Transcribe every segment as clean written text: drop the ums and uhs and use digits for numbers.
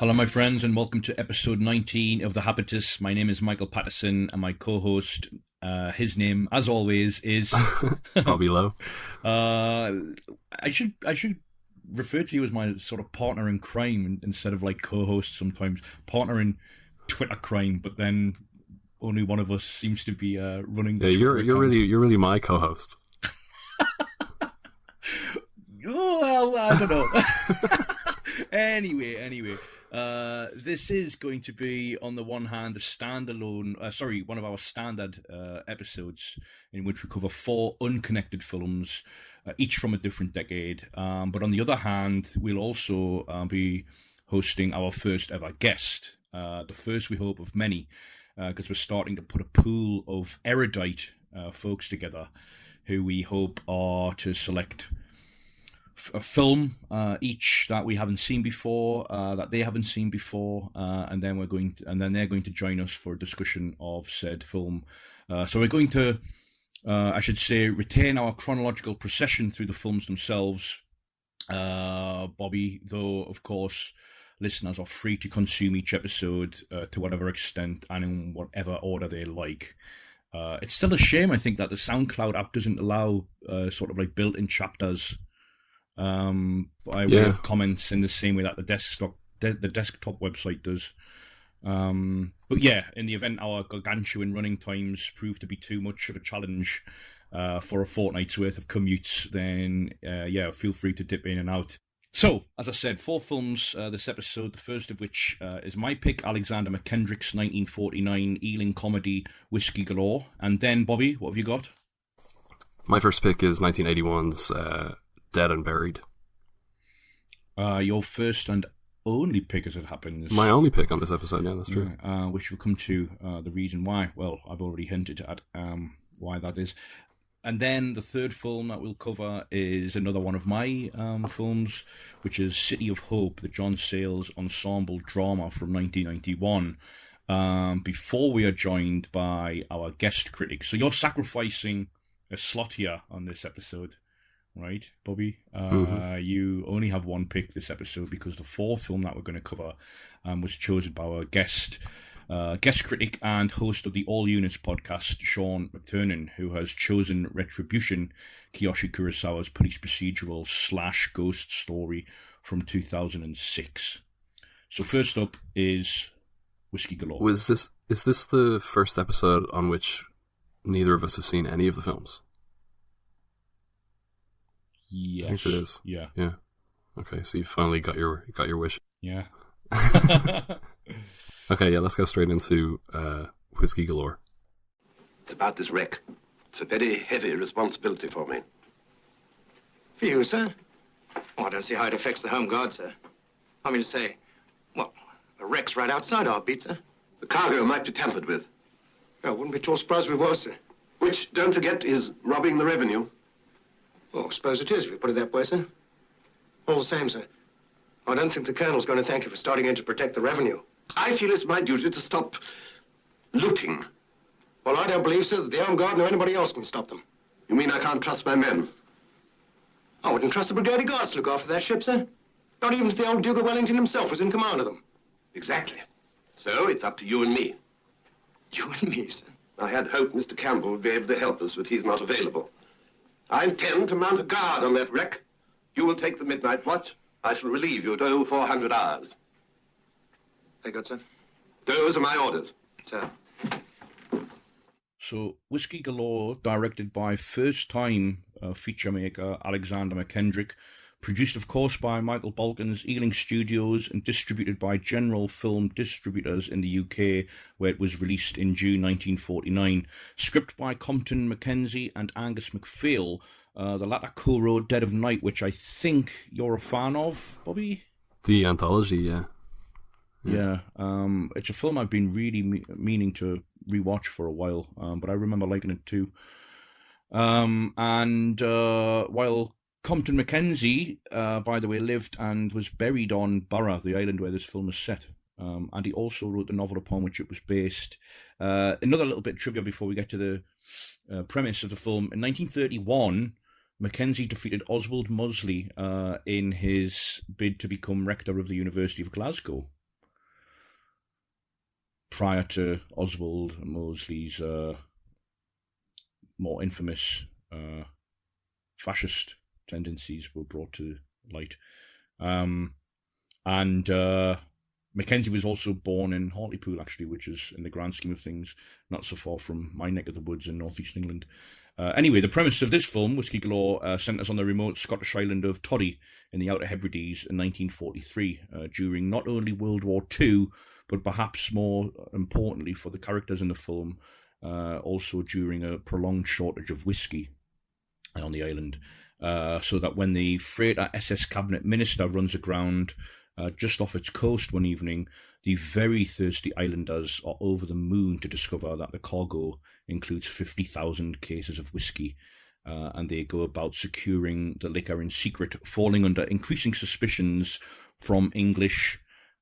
Hello, my friends, and welcome to episode 19 of the Habitus. My name is Michael Pattison, and my co-host, his name, as always, is Bobby Lowe. I should refer to you as my sort of partner in crime instead of like co-host sometimes. Partner in Twitter crime, but then only one of us seems to be running. Yeah, you're really my co-host. Oh, well, I don't know. Anyway. This is going to be, on the one hand, one of our standard episodes in which we cover 4 unconnected films, each from a different decade. But on the other hand, we'll also be hosting our first ever guest, the first, we hope, of many, because we're starting to put a pool of erudite folks together who we hope are to select a film each that we haven't seen before, that they haven't seen before, and then they're going to join us for a discussion of said film. So we're going to, I should say, retain our chronological procession through the films themselves, Bobby, though of course listeners are free to consume each episode to whatever extent and in whatever order they like. It's still a shame, I think, that the SoundCloud app doesn't allow sort of like built-in chapters by way of comments in the same way that the desktop website does. But yeah, in the event our gargantuan running times prove to be too much of a challenge for a fortnight's worth of commutes, then feel free to dip in and out. So, as I said, 4 films this episode, the first of which is my pick, Alexander McKendrick's 1949 Ealing comedy Whisky Galore. And then, Bobby, what have you got? My first pick is 1981's Dead and Buried. Your first and only pick, as it happens. My only pick on this episode, yeah, that's true. Which will come to the reason why. Well, I've already hinted at why that is. And then the third film that we'll cover is another one of my films, which is City of Hope, the John Sayles ensemble drama from 1991. Before we are joined by our guest critic. So you're sacrificing a slot here on this episode. Right, Bobby? You only have one pick this episode because the fourth film that we're going to cover was chosen by our guest critic and host of the AllUnits podcast, Sean McTiernan, who has chosen Retribution, Kiyoshi Kurosawa's police procedural / ghost story from 2006. So first up is Whisky Galore. Is this the first episode on which neither of us have seen any of the films? Yes. I think it is. Yeah. Okay, so you finally got your wish. Yeah. Okay, let's go straight into Whisky Galore. It's about this wreck. It's a very heavy responsibility for me. For you, sir? Oh, I don't see how it affects the Home Guard, sir. I mean to say, well, the wreck's right outside our beat, sir. The cargo might be tampered with. I wouldn't be too surprised if it was, sir. Which, don't forget, is robbing the revenue. Oh, I suppose it is, if you put it that way, sir. All the same, sir, I don't think the Colonel's going to thank you for starting in to protect the revenue. I feel it's my duty to stop looting. Well, I don't believe, sir, that the Home Guard nor anybody else can stop them. You mean I can't trust my men? I wouldn't trust the Brigadier Guards to look after that ship, sir. Not even if the old Duke of Wellington himself was in command of them. Exactly. So it's up to you and me. You and me, sir? I had hoped Mr. Campbell would be able to help us, but he's not available. I intend to mount a guard on that wreck. You will take the midnight watch. I shall relieve you at 0400 hours. Very good, sir. Those are my orders. Sir. So, Whisky Galore, directed by first-time feature maker Alexander McKendrick, produced, of course, by Michael Balkin's Ealing Studios and distributed by General Film Distributors in the UK, where it was released in June 1949. Script by Compton Mackenzie and Angus MacPhail. The latter co-wrote Dead of Night, which I think you're a fan of, Bobby? The anthology, yeah. Yeah. It's a film I've been really meaning to rewatch for a while, but I remember liking it too. While Compton Mackenzie, by the way, lived and was buried on Burra, the island where this film is set. And he also wrote the novel upon which it was based. Another little bit of trivia before we get to the premise of the film. In 1931, Mackenzie defeated Oswald Mosley in his bid to become rector of the University of Glasgow. prior to Oswald Mosley's more infamous fascist tendencies were brought to light. And Mackenzie was also born in Hartlepool, actually, which is, in the grand scheme of things, not so far from my neck of the woods in northeast England. Anyway, the premise of this film, Whisky Galore, centres on the remote Scottish island of Toddy in the Outer Hebrides in 1943, during not only World War II, but perhaps more importantly for the characters in the film, also during a prolonged shortage of whiskey on the island. So that when the freighter SS Cabinet Minister runs aground just off its coast one evening, the very thirsty islanders are over the moon to discover that the cargo includes 50,000 cases of whiskey, and they go about securing the liquor in secret, falling under increasing suspicions from English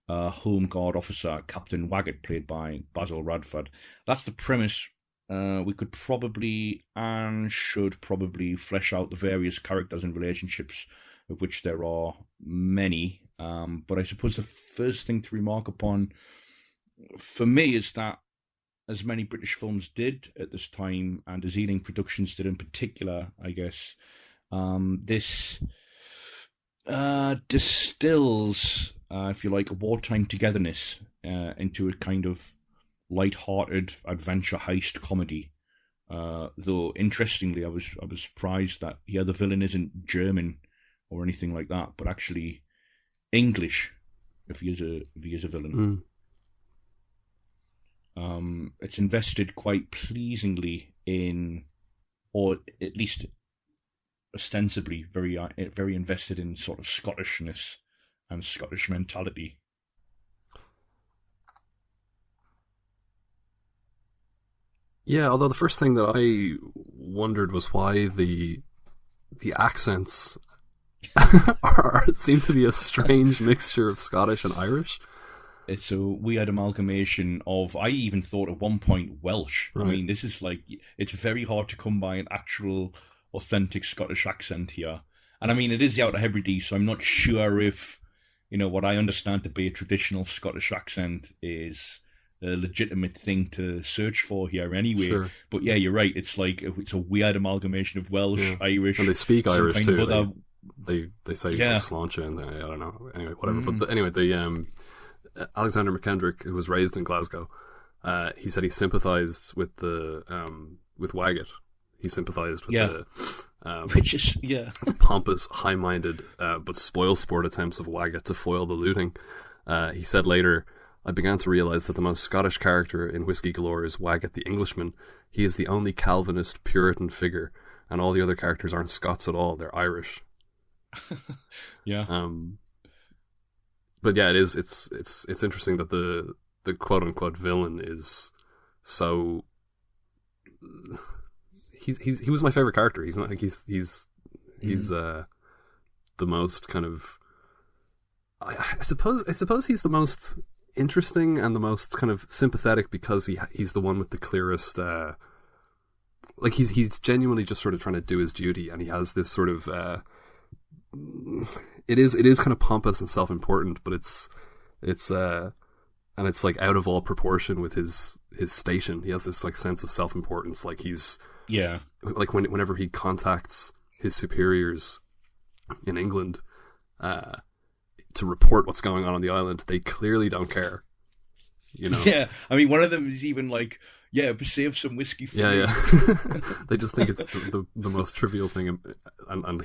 Home Guard officer Captain Waggett, played by Basil Radford. That's the premise. We could probably and should probably flesh out the various characters and relationships, of which there are many. But I suppose the first thing to remark upon for me is that, as many British films did at this time, and as Ealing Productions did in particular, I guess, this distills, if you like, a wartime togetherness into a kind of light-hearted adventure heist comedy. Though interestingly, I was surprised that the villain isn't German or anything like that, but actually English, if he is a villain. It's invested quite pleasingly in, or at least ostensibly very invested in, sort of Scottishness and Scottish mentality. Yeah, although the first thing that I wondered was why the accents seem to be a strange mixture of Scottish and Irish. It's a weird amalgamation of, I even thought at one point, Welsh. Right. I mean, this is like, it's very hard to come by an actual authentic Scottish accent here. And I mean, it is the Outer Hebrides, so I'm not sure if, what I understand to be a traditional Scottish accent is a legitimate thing to search for here anyway. Sure. But yeah, you're right. It's like, it's a weird amalgamation of Welsh, Irish. And they speak Irish too. Other... They say sláinte, and I don't know. Anyway, whatever. But anyway, the Alexander McKendrick, who was raised in Glasgow, he said he sympathised with the with Waggett. He sympathised with the which is pompous, high-minded, but spoil-sport attempts of Waggett to foil the looting. He said later, "I began to realise that the most Scottish character in Whisky Galore is Waggett the Englishman. He is the only Calvinist Puritan figure, and all the other characters aren't Scots at all. They're Irish." But yeah, it's interesting that the quote unquote villain is so. He was my favorite character. He's not like he's the most kind of. I suppose he's the most interesting and the most kind of sympathetic because he's the one with the clearest. Like he's genuinely just sort of trying to do his duty, and he has this sort of. It is kind of pompous and self-important, but it's like out of all proportion with his station. He has this like sense of self-importance, like he's like whenever he contacts his superiors in England to report what's going on the island, they clearly don't care. Yeah, I mean, one of them is even like, save some whiskey for me. They just think it's the most trivial thing, and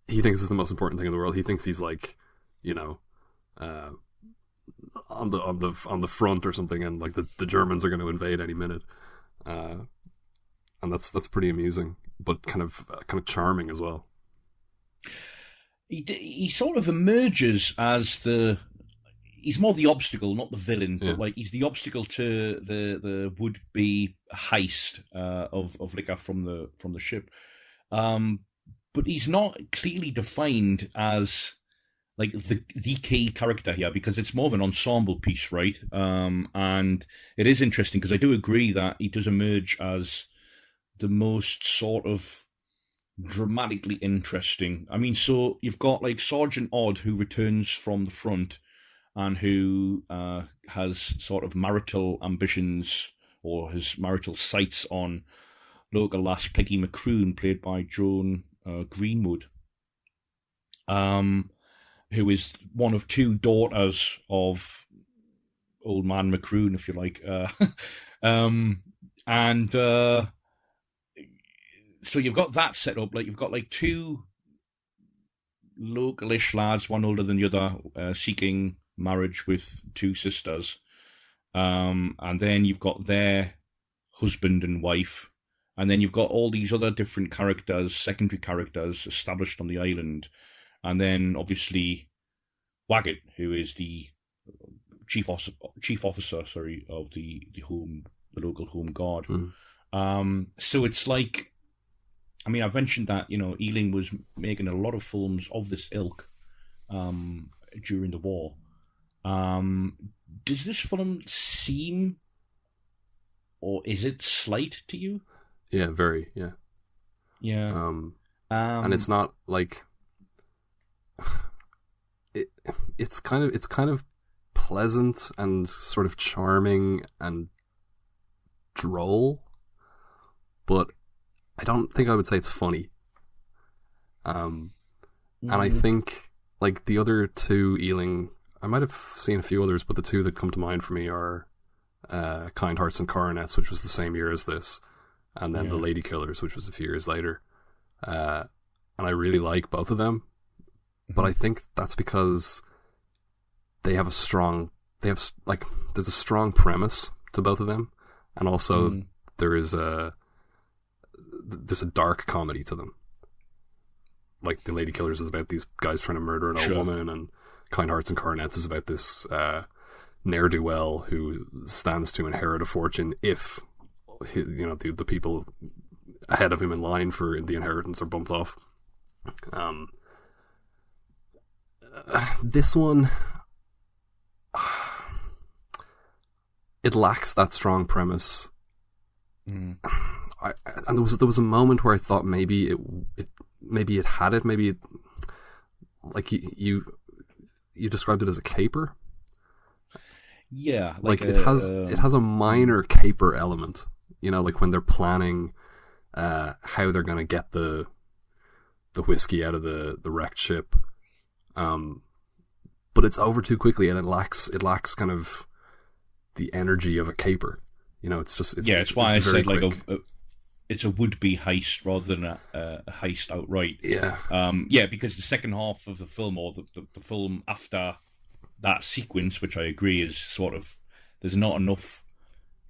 he thinks it's the most important thing in the world. He thinks he's like, on the front or something, and like the Germans are going to invade any minute, and that's pretty amusing, but kind of charming as well. He sort of emerges as he's more the obstacle, not the villain, but like he's the obstacle to the would be heist of liquor from the ship. But he's not clearly defined as like the key character here, because it's more of an ensemble piece, right? And it is interesting because I do agree that he does emerge as the most sort of dramatically interesting. I mean, so you've got like Sergeant Odd, who returns from the front, and who has sort of marital ambitions or his marital sights on local lass Peggy McCroon, played by Joan Greenwood, who is one of two daughters of old man McCroon, if you like. So you've got that set up. Like, you've got like two localish lads, one older than the other, seeking marriage with two sisters. And then you've got their husband and wife. And then you've got all these other different characters, secondary characters established on the island. And then obviously Waggett, who is the chief officer, of the local home guard. So it's like, I mean, I've mentioned that, Ealing was making a lot of films of this ilk during the war. Does this film seem, or is it slight to you? Yeah, very, yeah. Yeah. And it's not like it's kind of pleasant and sort of charming and droll, but I don't think I would say it's funny. And I think, like, the other two Ealing, I might have seen a few others, but the two that come to mind for me are Kind Hearts and Coronets, which was the same year as this, and then The Lady Killers, which was a few years later. And I really like both of them, but I think that's because there's a strong premise to both of them, and also there's a dark comedy to them. Like, The Lady Killers is about these guys trying to murder an old woman, and Kind Hearts and Coronets is about this ne'er-do-well who stands to inherit a fortune if the people ahead of him in line for the inheritance are bumped off. This one, it lacks that strong premise. And there was a moment where I thought maybe it had it. Maybe it, like you described it as a caper. Yeah, like it has a minor caper element. Like when they're planning how they're going to get the whiskey out of the wrecked ship. But it's over too quickly, and it lacks kind of the energy of a caper. It's why I said quick. Like it's a would-be heist rather than a heist outright. Yeah. Because the second half of the film, or the film after that sequence, which I agree is sort of, there's not enough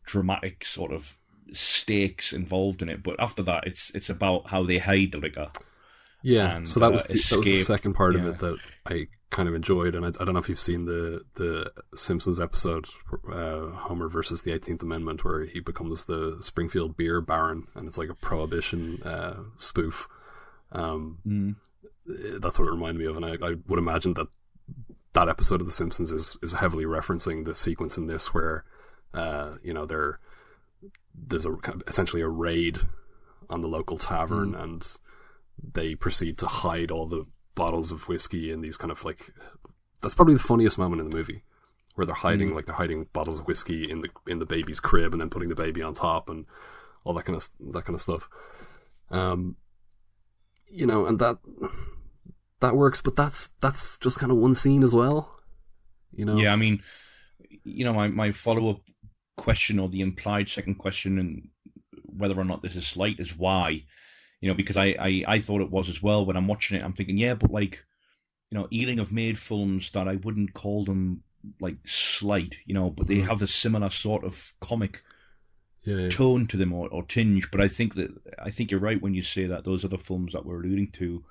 dramatic sort of stakes involved in it. But after that, it's about how they hide the liquor. Yeah, and, so that was the second part of it that I kind of enjoyed, and I don't know if you've seen the Simpsons episode, Homer versus the 18th Amendment, where he becomes the Springfield beer baron, and it's like a prohibition spoof. That's what it reminded me of, and I would imagine that episode of the Simpsons is heavily referencing the sequence in this where there's a kind of essentially a raid on the local tavern, and they proceed to hide all the bottles of whiskey in these kind of like, that's probably the funniest moment in the movie, where they're hiding bottles of whiskey in the baby's crib, and then putting the baby on top, and all that kind of stuff. And that works, but that's just kind of one scene as well. Yeah, I mean, my follow-up question, or the implied second question, and whether or not this is slight, is why. Because I thought it was as well. When I'm watching it, I'm thinking, but like, Ealing have made films that I wouldn't call them like slight, but they have a similar sort of comic tone to them, or tinge. But I think you're right when you say that those other films that we're alluding to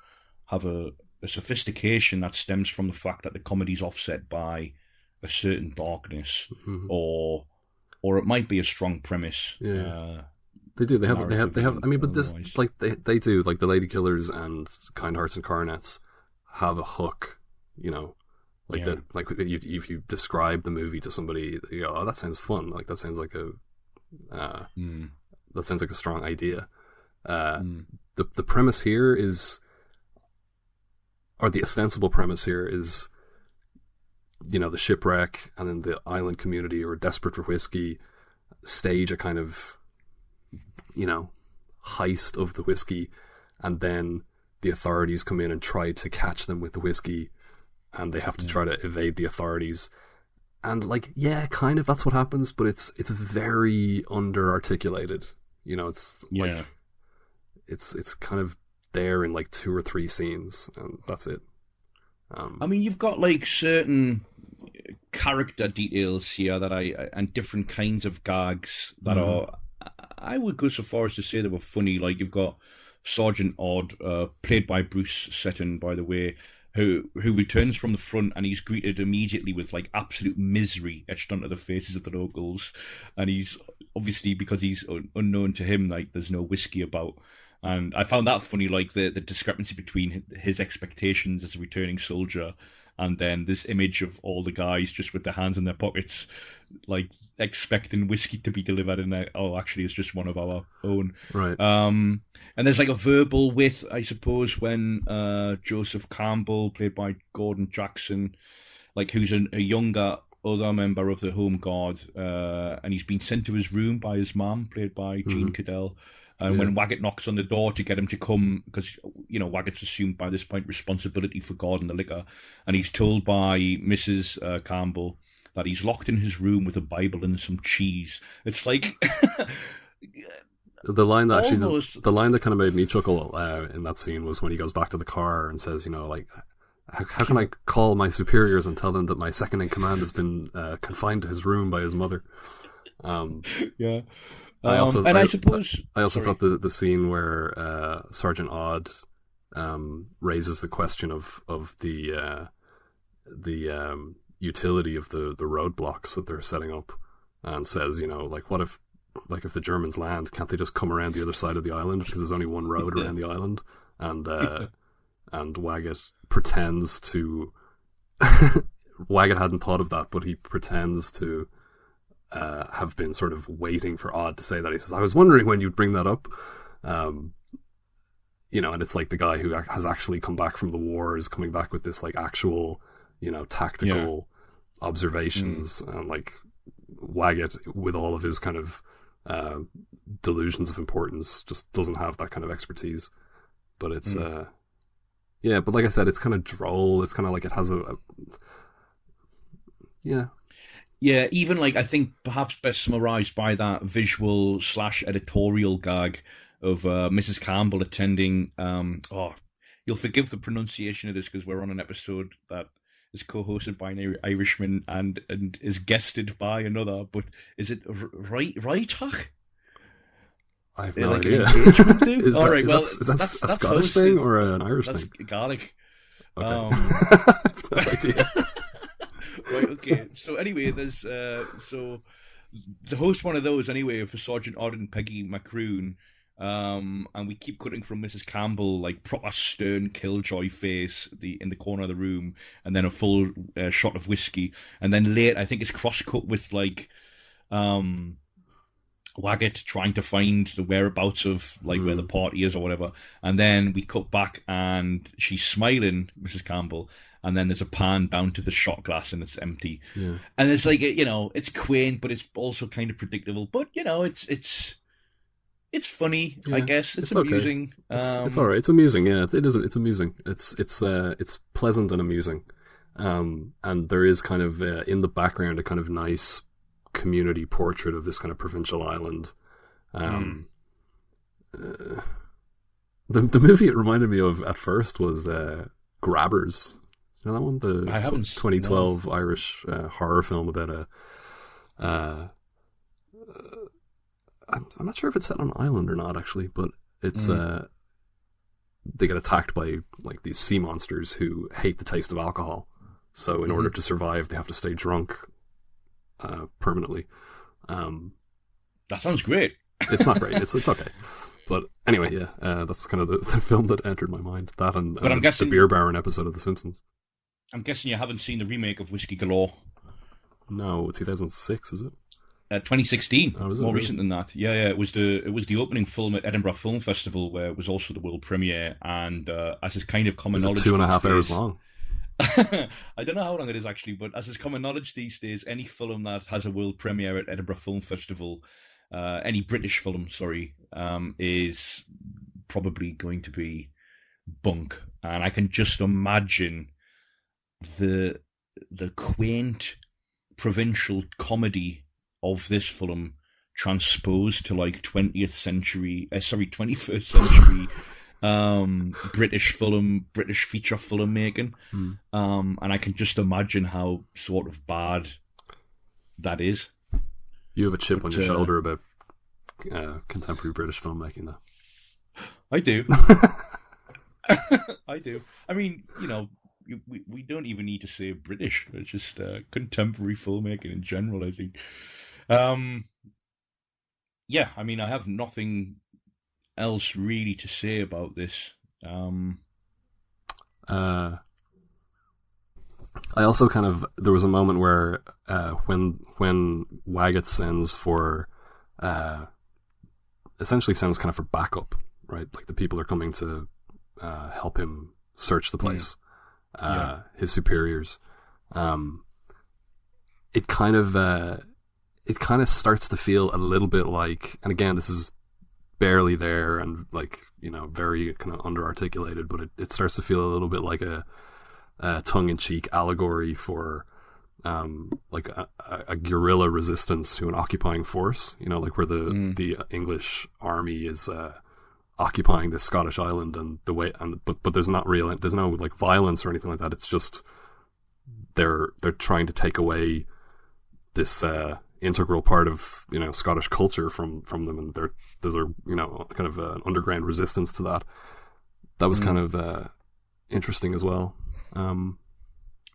have a sophistication that stems from the fact that the comedy's offset by a certain darkness, or it might be a strong premise. They do. They have. I mean, but this, like, they do. Like, The Lady Killers and Kind Hearts and Coronets have a hook. That. Like, if you describe the movie to somebody, you go, "Oh, that sounds fun." Like, that sounds like that sounds like a strong idea. The premise here is, or the ostensible premise here is, the shipwreck, and then the island community who are desperate for whiskey stage a kind of, heist of the whiskey, and then the authorities come in and try to catch them with the whiskey, and they have to try to evade the authorities. And kind of that's what happens, but it's very under-articulated. It's kind of there in 2 or 3 scenes, and that's it. You've got certain character details here and different kinds of gags that are, I would go so far as to say they were funny. You've got Sergeant Odd, played by Bruce Seton, by the way, who returns from the front, and he's greeted immediately with absolute misery etched onto the faces of the locals, and he's obviously, because he's unknown to him, there's no whiskey about. And I found that funny, the discrepancy between his expectations as a returning soldier and then this image of all the guys just with their hands in their pockets, expecting whiskey to be delivered, and actually it's just one of our own. Right. And there's a verbal wit, I suppose, when Joseph Campbell, played by Gordon Jackson, who's a younger other member of the Home Guard, and he's been sent to his room by his mum, played by Jean Cadell. And when Waggett knocks on the door to get him to come, because, Waggett's assumed by this point responsibility for guarding the liquor, and he's told by Mrs. Campbell that he's locked in his room with a Bible and some cheese. It's the line that almost... the line that kind of made me chuckle in that scene was when he goes back to the car and says, how can I call my superiors and tell them that my second in command has been confined to his room by his mother? Yeah. I also Sorry. thought the scene where Sergeant Odd raises the question of the utility of the roadblocks that they're setting up, and says, what if the Germans land, can't they just come around the other side of the island, because there's only one road around the island? And and Waggett pretends to Waggett hadn't thought of that, but he pretends to have been sort of waiting for Odd to say that. He says, I was wondering when you'd bring that up. And it's the guy who has actually come back from the war is coming back with this actual, tactical observations, and Waggett, with all of his kind of delusions of importance, just doesn't have that kind of expertise. But it's but like I said, it's kind of droll. It's kind of it has Yeah, even I think perhaps best summarised by that visual / editorial gag of Mrs. Campbell attending. You'll forgive the pronunciation of this because we're on an episode that is co-hosted by an Irishman and is guested by another. But is it Reitach? I have no idea. Is that a Scottish thing or an Irish thing? That's Gaelic. Okay. I have no idea. Right, okay. So anyway, there's so the host one of those anyway for Sergeant Odd and Peggy Macroon, and we keep cutting from Mrs. Campbell, proper stern killjoy face in the corner of the room, and then a full shot of whiskey, and then late I think it's cross cut with Waggett trying to find the whereabouts of where the party is or whatever, and then we cut back and she's smiling, Mrs. Campbell. And then there's a pan down to the shot glass and it's empty. Yeah. And it's it's quaint, but it's also kind of predictable. But it's funny, I guess. It's amusing. Okay. It's all right. It's amusing. Yeah, it is. It's amusing. It's pleasant and amusing. And there is kind of in the background a kind of nice community portrait of this kind of provincial island. The movie it reminded me of at first was Grabbers. You know that one? The I haven't, 2012 Irish horror film about I'm not sure if it's set on an island or not, actually, but it's they get attacked by these sea monsters who hate the taste of alcohol. So in order to survive, they have to stay drunk permanently. That sounds great. It's not great. It's okay. But anyway, yeah, that's kind of the film that entered my mind. That and I'm guessing, the Beer Baron episode of The Simpsons. I'm guessing you haven't seen the remake of Whisky Galore. No, 2006, is it? 2016. Oh, is it more really? recent than that. Yeah. It was the opening film at Edinburgh Film Festival, where it was also the world premiere. And as is kind of common knowledge, 2.5 hours long. I don't know how long it is actually, but as is common knowledge these days, any film that has a world premiere at Edinburgh Film Festival, any British film, sorry, is probably going to be bunk. And I can just imagine the quaint provincial comedy of this film transposed to like 21st century British feature filmmaking, and I can just imagine how sort of bad that is. You have a chip on your shoulder about contemporary British filmmaking, though. I do. I do. I mean, you know, we don't even need to say British. It's just contemporary filmmaking in general, I think. Yeah, I mean, I have nothing else really to say about this. I also kind of, there was a moment where when Waggett sends for essentially sends kind of for backup, right? Like the people are coming to help him search the place. His superiors. It kind of starts to feel a little bit like, and again, this is barely there and like, you know, very kind of under-articulated, but it starts to feel a little bit like a tongue-in-cheek allegory for like a guerrilla resistance to an occupying force, you know, like where the English army is occupying this Scottish island, and the way, and but there's no like violence or anything like that. It's just they're trying to take away this integral part of, you know, Scottish culture from them, and there's a, you know, kind of an underground resistance to that. That was kind of interesting as well.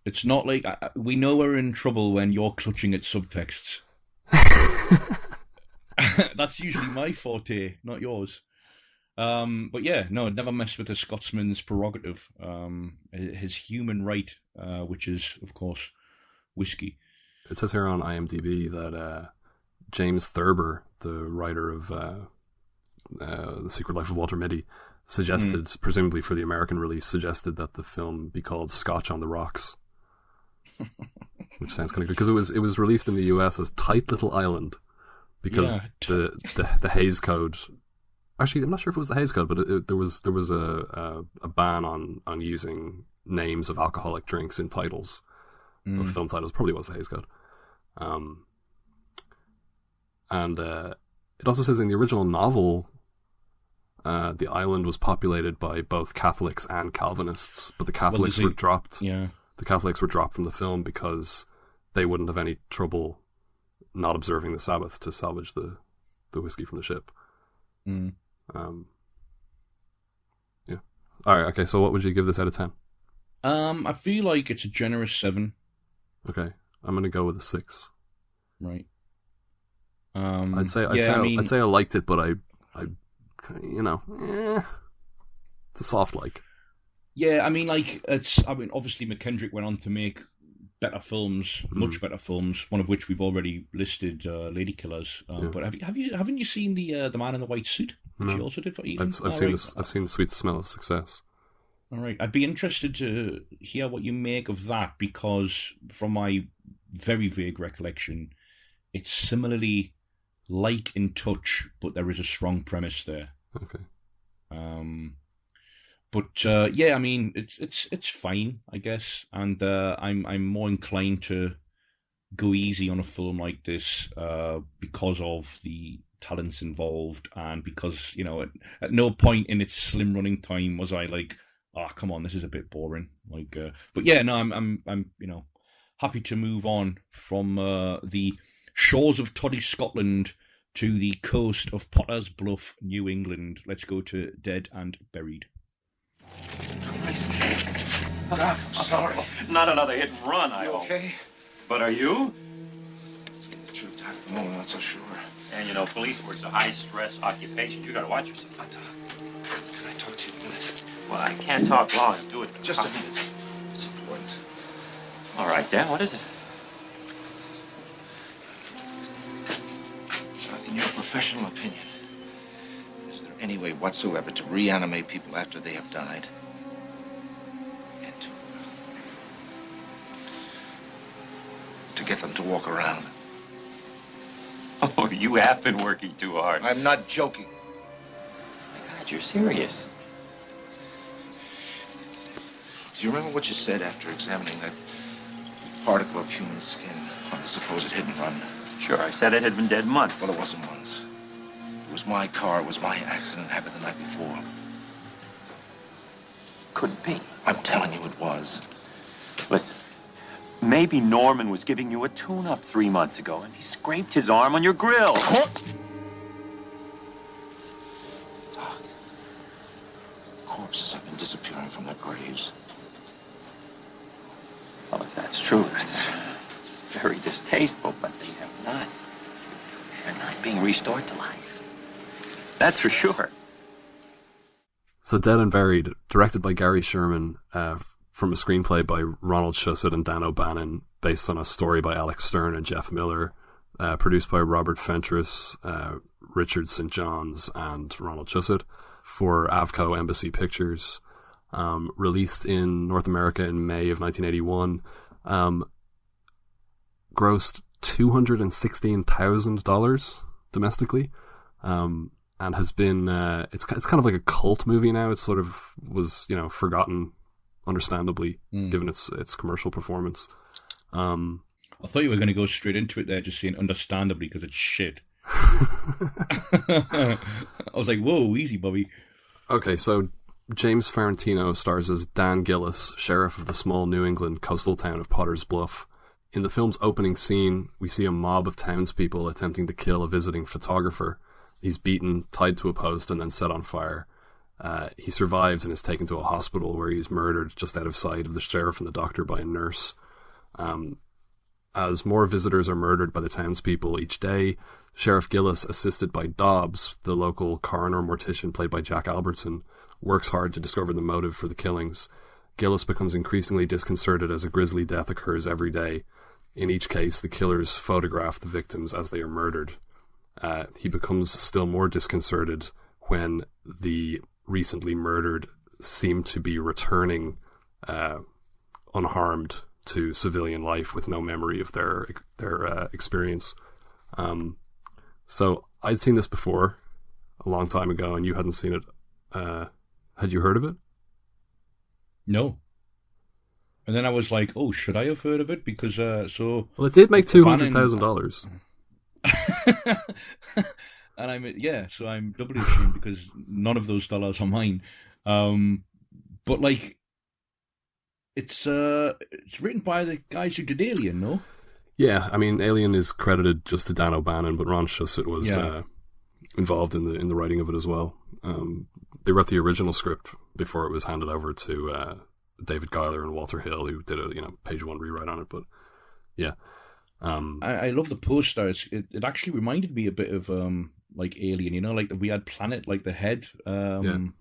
It's not like we know we're in trouble when you're clutching at subtexts. That's usually my forte, not yours. But yeah, no, never mess with a Scotsman's prerogative. His human right, which is, of course, whiskey. It says here on IMDb that James Thurber, the writer of The Secret Life of Walter Mitty, suggested, presumably for the American release, suggested that the film be called Scotch on the Rocks. Which sounds kind of good, because it was released in the US as Tight Little Island, because the Hays Code. Actually, I'm not sure if it was the Hays Code, but there was a ban on using names of alcoholic drinks in titles of film titles. Probably was the Hays Code. And it also says in the original novel, the island was populated by both Catholics and Calvinists, but the Catholics were dropped. Yeah. The Catholics were dropped from the film because they wouldn't have any trouble not observing the Sabbath to salvage the whiskey from the ship. Yeah. All right. Okay. So, what would you give this out of 10? I feel like it's a generous 7. Okay, I'm gonna go with a 6. Right. I'd say I liked it, but I you know, it's a soft like. Yeah, I mean, like obviously McKendrick went on to make better films, much better films. One of which we've already listed, Lady Killers. But haven't you seen the Man in the White Suit, which he also did for Eden? I've seen The Sweet Smell of Success. All right, I'd be interested to hear what you make of that, because from my very vague recollection, it's similarly light in touch, but there is a strong premise there. Okay. But yeah, I mean, it's fine, I guess, and I'm more inclined to go easy on a film like this because of the talents involved, and because, you know, at no point in its slim running time was I like, oh, come on, this is a bit boring. Like, but yeah, no, I'm you know, happy to move on from the shores of Toddy, Scotland, to the coast of Potter's Bluff, New England. Let's go to Dead and Buried. I'm sorry. Not another hit and run, I hope. Okay? But are you? To tell you the truth, at the moment, I'm not so sure. And you know, police work's a high-stress occupation. You gotta watch yourself. But, can I talk to you a minute? Well, I can't talk long. Do it. Just a minute. It's important. All right, Dan, what is it? In your professional opinion, is there any way whatsoever to reanimate people after they have died? And to get them to walk around. Oh, you have been working too hard. I'm not joking. My God, you're serious. Do you remember what you said after examining that particle of human skin on the supposed hit and run? Sure, I said it had been dead months. Well, it wasn't months. It was my car. It was my accident. It happened the night before. Couldn't be. I'm telling you it was. Listen, maybe Norman was giving you a tune-up 3 months ago, and he scraped his arm on your grill. Doc, corpses have been disappearing from their graves. Well, if that's true, that's very distasteful, but they have not. They're not being restored to life. That's for sure. So Dead and Buried, directed by Gary Sherman, from a screenplay by Ronald Shusett and Dan O'Bannon, based on a story by Alex Stern and Jeff Miller, produced by Robert Fentress, Richard St. John's, and Ronald Shusett for Avco Embassy Pictures. Released in North America in May of 1981, grossed $216,000 domestically, and has been it's kind of like a cult movie now. It sort of was forgotten, understandably, given its commercial performance. I thought you were going to go straight into it there, just saying understandably because it's shit. I was like, whoa, easy, Bobby. Okay, so James Farentino stars as Dan Gillis, sheriff of the small New England coastal town of Potter's Bluff. In the film's opening scene, we see a mob of townspeople attempting to kill a visiting photographer. He's beaten, tied to a post, and then set on fire. He survives and is taken to a hospital where he's murdered just out of sight of the sheriff and the doctor by a nurse. As more visitors are murdered by the townspeople each day, Sheriff Gillis, assisted by Dobbs, the local coroner mortician played by Jack Albertson, works hard to discover the motive for the killings. Gillis becomes increasingly disconcerted as a grisly death occurs every day. In each case, the killers photograph the victims as they are murdered. He becomes still more disconcerted when the recently murdered seem to be returning unharmed to civilian life with no memory of their experience. So I'd seen this before a long time ago, and you hadn't seen it. Had you heard of it? No. And then I was like, oh, should I have heard of it? Because, well, it did make $200,000. And so I'm doubly ashamed because none of those dollars are mine. But like, it's written by the guys who did Alien, no? Yeah, I mean, Alien is credited just to Dan O'Bannon, but Ron Shusett was involved in the writing of it as well. They wrote the original script before it was handed over to David Giler and Walter Hill, who did a page one rewrite on it. But yeah, I love the poster. It actually reminded me a bit of like Alien, like the Weird Planet, like the head. And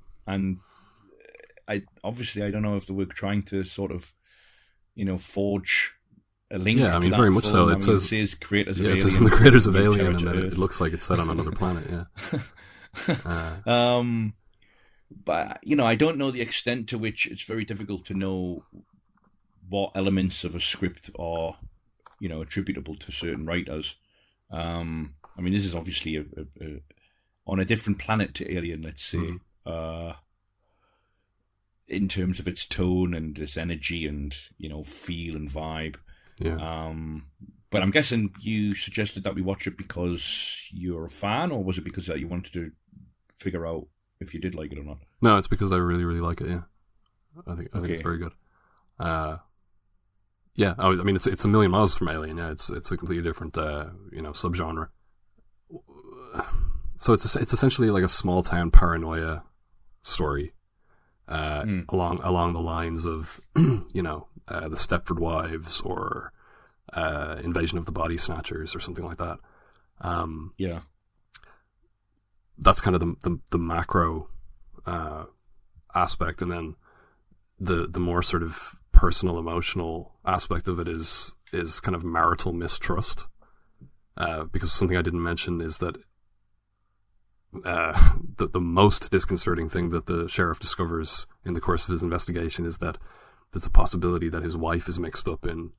I don't know if they were trying to sort of forge a link. Yeah, I mean, to very that much film. so. It says creators of Alien. It says from the creators of Alien, and then it looks like it's set on another planet. Yeah. But I don't know the extent to which it's very difficult to know what elements of a script are attributable to certain writers. I mean, this is obviously on a different planet to Alien, let's say, in terms of its tone and its energy and feel and vibe. Yeah. But I'm guessing you suggested that we watch it because you're a fan, or was it because you wanted to figure out if you did like it or not? No, it's because I really, really like it. Yeah, I think it's very good. Yeah, I mean, it's a million miles from Alien. Yeah, it's a completely different subgenre. So it's essentially like a small town paranoia story, along the lines of the Stepford Wives or Invasion of the Body Snatchers or something like that. Yeah. That's kind of the macro aspect, and then the more sort of personal, emotional aspect of it is kind of marital mistrust. Because something I didn't mention is that the most disconcerting thing that the sheriff discovers in the course of his investigation is that there's a possibility that his wife is mixed up in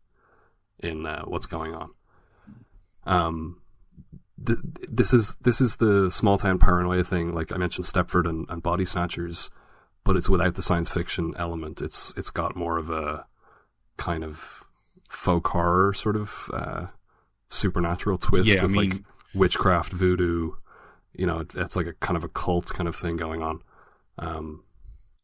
in what's going on. This is the small town paranoia thing, like I mentioned, Stepford and Body Snatchers, but it's without the science fiction element. It's got more of a kind of folk horror sort of supernatural twist with like witchcraft, voodoo. You know, it's like a kind of a cult kind of thing going on.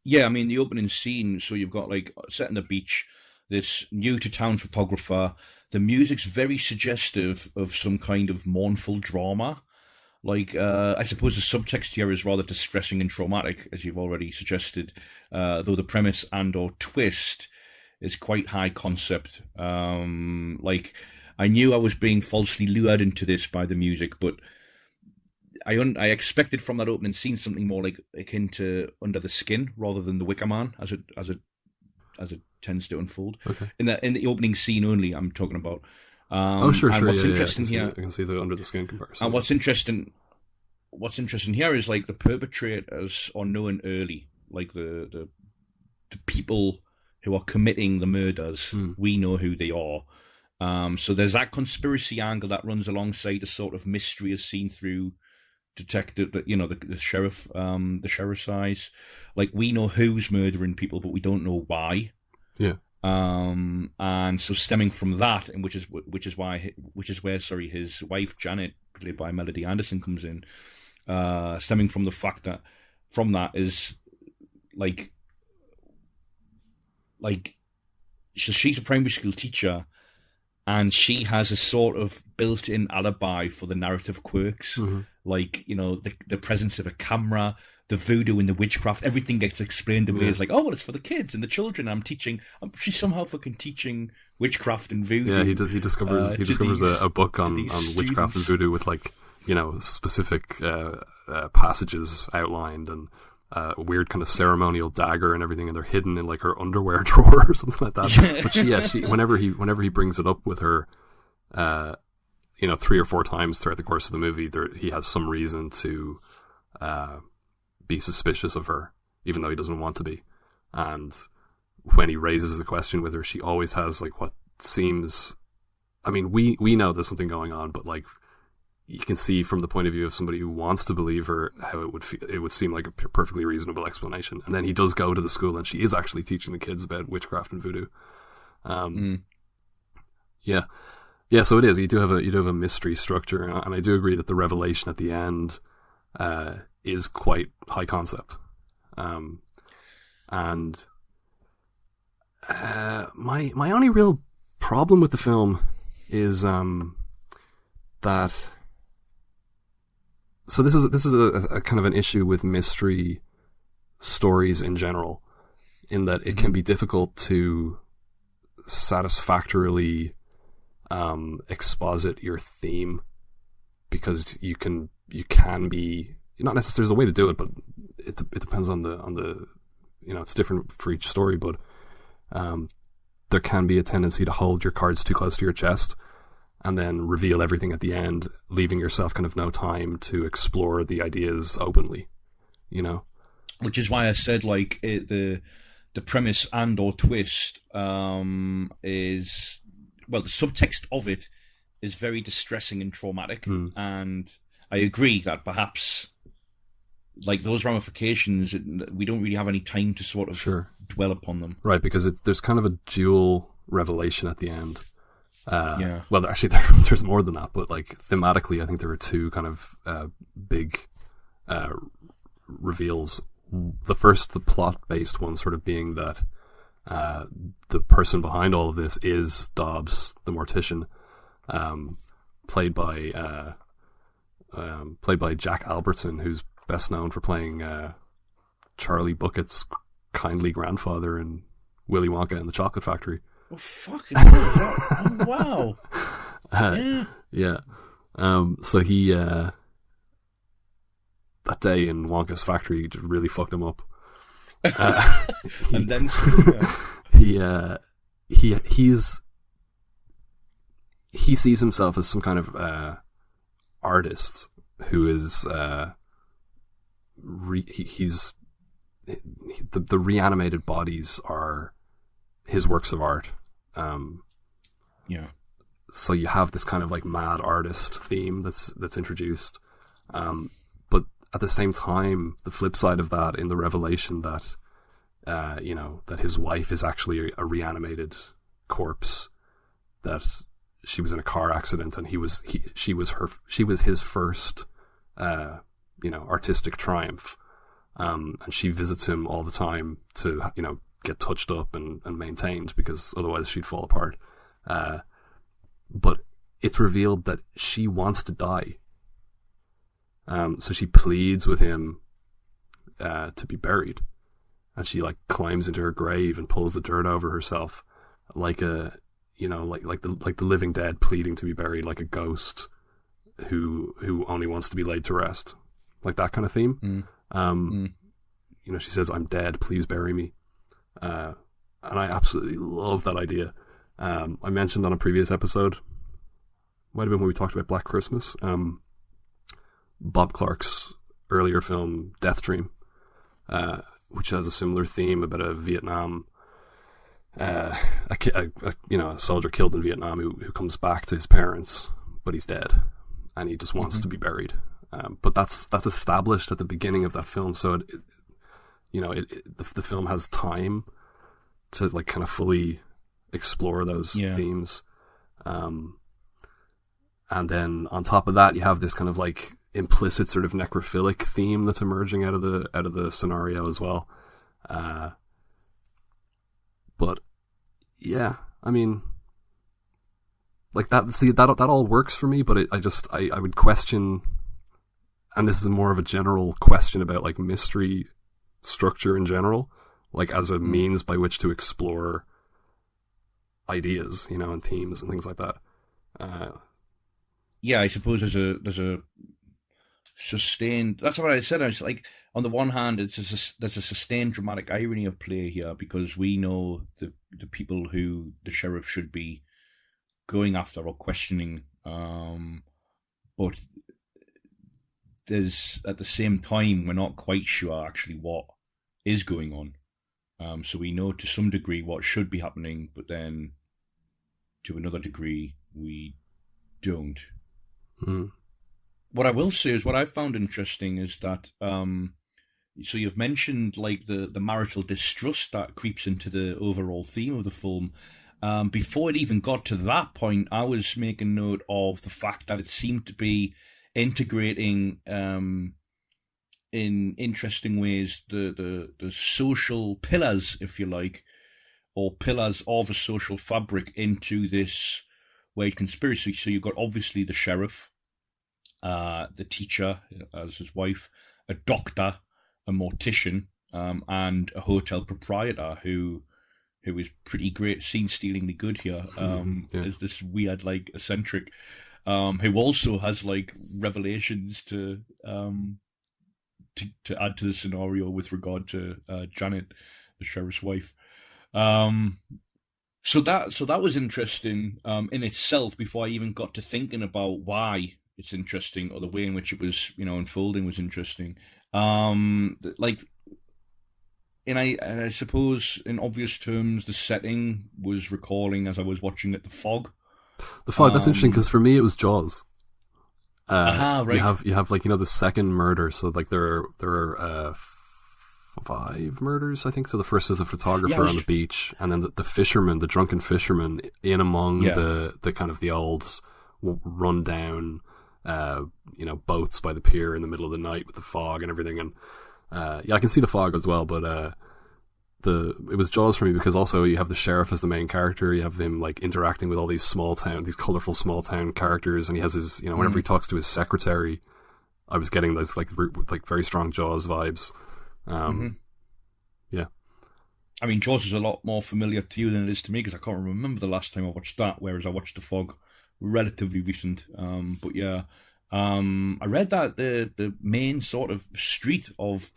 Yeah, I mean, the opening scene, so you've got, like, set on the beach, this new-to-town photographer. The music's very suggestive of some kind of mournful drama. Like, I suppose the subtext here is rather distressing and traumatic, as you've already suggested, though the premise and or twist is quite high concept. Like, I knew I was being falsely lured into this by the music, but I expected from that opening scene something more like akin to Under the Skin rather than The Wicker Man, as it tends to unfold. Okay. In the opening scene only, I'm talking about. Sure. What's interesting here, I can see the Under the Skin comparison. And what's interesting here is like the perpetrators are known early, like the people who are committing the murders. We know who they are. So there's that conspiracy angle that runs alongside the sort of mystery as seen through detective, the sheriff's eyes. Like, we know who's murdering people, but we don't know why. Yeah. And so stemming from that, and which is where his wife Janet, played by Melody Anderson, comes in. Stemming from the fact that from that is like she's a primary school teacher. And she has a sort of built-in alibi for the narrative quirks, like, you know, the presence of a camera, the voodoo and the witchcraft. Everything gets explained in ways like, oh, well, it's for the kids and the children. She's somehow fucking teaching witchcraft and voodoo. Yeah, he discovers a book on witchcraft and voodoo with, like, you know, specific passages outlined and a weird kind of ceremonial dagger and everything, and they're hidden in like her underwear drawer or something like that. But she whenever he brings it up with her, 3 or 4 times throughout the course of the movie, he has some reason to be suspicious of her, even though he doesn't want to be. And when he raises the question with her, she always has like what seems, I mean, we know there's something going on, but like, you can see from the point of view of somebody who wants to believe her how it would seem like a perfectly reasonable explanation. And then he does go to the school, and she is actually teaching the kids about witchcraft and voodoo. Yeah. So it is. You do have a mystery structure, and I do agree that the revelation at the end is quite high concept. And my only real problem with the film is that. So this is a kind of an issue with mystery stories in general, in that it can be difficult to satisfactorily exposit your theme, because you can be, not necessarily, there's a way to do it, but it depends on the it's different for each story, but there can be a tendency to hold your cards too close to your chest and then reveal everything at the end, leaving yourself kind of no time to explore the ideas openly, Which is why I said, like, the premise and or twist is, well, the subtext of it is very distressing and traumatic, and I agree that perhaps, like, those ramifications, we don't really have any time to sort of dwell upon them. Right, because there's kind of a dual revelation at the end. Well, actually, there's more than that, but like thematically, I think there are 2 kind of big reveals. The first, the plot-based one, sort of being that the person behind all of this is Dobbs, the mortician, played by Jack Albertson, who's best known for playing Charlie Bucket's kindly grandfather in Willy Wonka and the Chocolate Factory. Oh, fucking hell. Oh, wow. Yeah. So he, that day in Wonka's factory just really fucked him up. And then he sees himself as some kind of artist who is the reanimated bodies are his works of art. so you have this kind of like mad artist theme that's introduced, but at the same time, the flip side of that in the revelation that that his wife is actually a reanimated corpse, that she was in a car accident and she was his first artistic triumph, and she visits him all the time to get touched up and maintained, because otherwise she'd fall apart. But it's revealed that she wants to die. So she pleads with him to be buried, and she like climbs into her grave and pulls the dirt over herself, like the living dead pleading to be buried, like a ghost who only wants to be laid to rest, like that kind of theme. She says, "I'm dead, please bury me," and I absolutely love that idea. I mentioned on a previous episode, might have been when we talked about Black Christmas, Bob Clark's earlier film Death Dream, which has a similar theme about a Vietnam, a soldier killed in Vietnam who comes back to his parents, but he's dead, and he just wants to be buried. But that's established at the beginning of that film, so the film has time to like kind of fully explore those themes. And then on top of that, you have this kind of like implicit sort of necrophilic theme that's emerging out of the scenario as well. But yeah, I mean, like that. See, that all works for me, but I would question, and this is more of a general question about like mystery structure in general, like as a means by which to explore ideas, and themes and things like that. Yeah, I suppose there's a sustained. That's what I said. I was like, on the one hand, there's a sustained dramatic irony at play here, because we know the people who the sheriff should be going after or questioning, but there's, at the same time, we're not quite sure actually what is going on. So we know to some degree what should be happening, but then to another degree we don't. What I will say is, what I found interesting is that so you've mentioned like the marital distrust that creeps into the overall theme of the film. Before it even got to that point, I was making note of the fact that it seemed to be integrating in interesting ways the social pillars, if you like, or pillars of a social fabric into this weird conspiracy. So you've got obviously the sheriff, the teacher as his wife, a doctor, a mortician, and a hotel proprietor who is pretty great, scene-stealingly good here. Is this weird, like, eccentric, who also has like revelations to add to the scenario with regard to Janet, the sheriff's wife. So that was interesting in itself, before I even got to thinking about why it's interesting, or the way in which it was, unfolding was interesting. Like, and I suppose in obvious terms, the setting was recalling, as I was watching it, the fog. The fog. That's interesting, because for me it was Jaws. Right. You have like the second murder. So like there are 5 murders, I think. So the first is the photographer on the beach, and then the fisherman, the drunken fisherman, in among the kind of the old run down boats by the pier in the middle of the night with the fog and everything. And I can see the fog as well, but it was Jaws for me, because also you have the sheriff as the main character. You have him like interacting with all these these colorful small town characters, and he has his whenever he talks to his secretary, I was getting those like very strong Jaws vibes. Yeah, I mean, Jaws is a lot more familiar to you than it is to me, because I can't remember the last time I watched that, whereas I watched The Fog relatively recent. But yeah, I read that the main sort of street of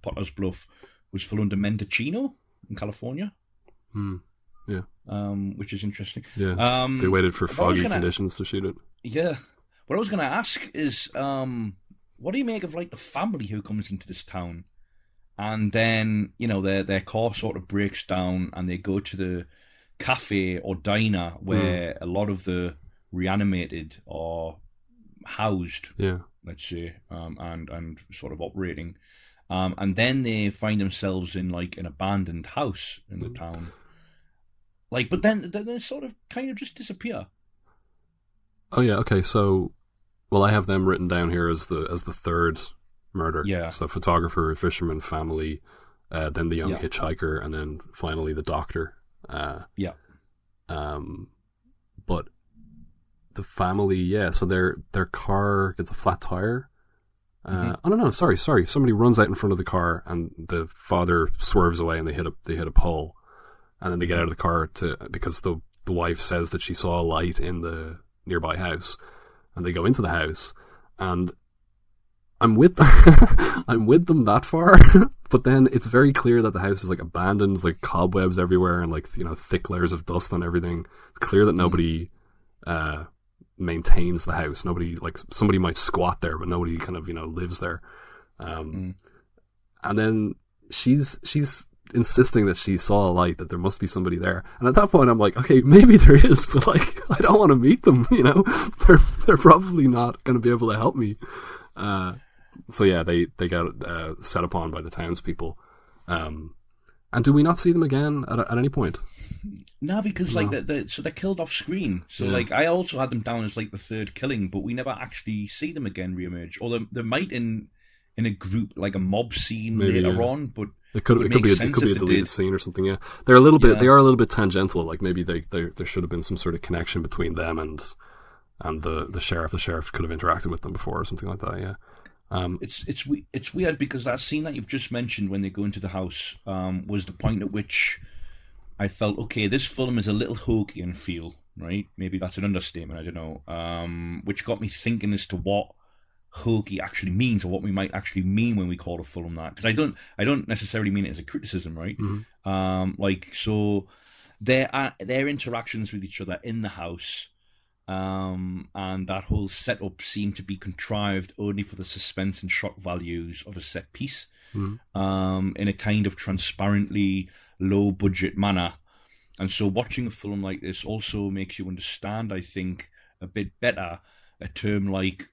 Potter's Bluff was full under Mendocino in California. Yeah. Which is interesting. Yeah. They waited for foggy conditions to shoot it. Yeah. What I was going to ask is, what do you make of like the family who comes into this town, and then their car sort of breaks down, and they go to cafe or diner where a lot of the reanimated are housed, let's say, and sort of operating. And then they find themselves in like an abandoned house in the town. Like, but then they sort of kind of just disappear. Oh yeah, okay. So, well, I have them written down here as the third murder. Yeah. So photographer, fisherman, family, then the young hitchhiker, and then finally the doctor. But the family, so their car gets a flat tire. Oh no, sorry. Somebody runs out in front of the car, and the father swerves away, and they hit a pole, and then they get out of the car because the wife says that she saw a light in the nearby house, and they go into the house, and I'm with them. I'm with them that far, but then it's very clear that the house is like abandoned, there's like cobwebs everywhere, and like thick layers of dust on everything. It's clear that nobody maintains the house. Nobody, like, somebody might squat there, but nobody kind of lives there. And then she's insisting that she saw a light, that there must be somebody there. And at that point, I'm like, okay, maybe there is, but like, I don't want to meet them. They're probably not going to be able to help me. So yeah, they got set upon by the townspeople. And do we not see them again at any point? No, because like so they're killed off screen. So like I also had them down as like the third killing, but we never actually see them again reemerge. Or they might in a group, like a mob scene later on, but it could be a deleted scene or something. Yeah, they're a little bit. They are a little bit tangential. Like maybe there should have been some sort of connection between them and the sheriff. The sheriff could have interacted with them before or something like that. Yeah. It's weird because that scene that you've just mentioned when they go into the house was the point at which I felt, okay, this film is a little Hawkeyan feel, right? Maybe that's an understatement, I don't know. Which got me thinking as to what hokey actually means, or what we might actually mean when we call a film that. Because I don't necessarily mean it as a criticism, right? So their interactions with each other in the house, and that whole setup seemed to be contrived only for the suspense and shock values of a set piece, in a kind of transparently low budget manner. And so watching a film like this also makes you understand, I think, a bit better a term like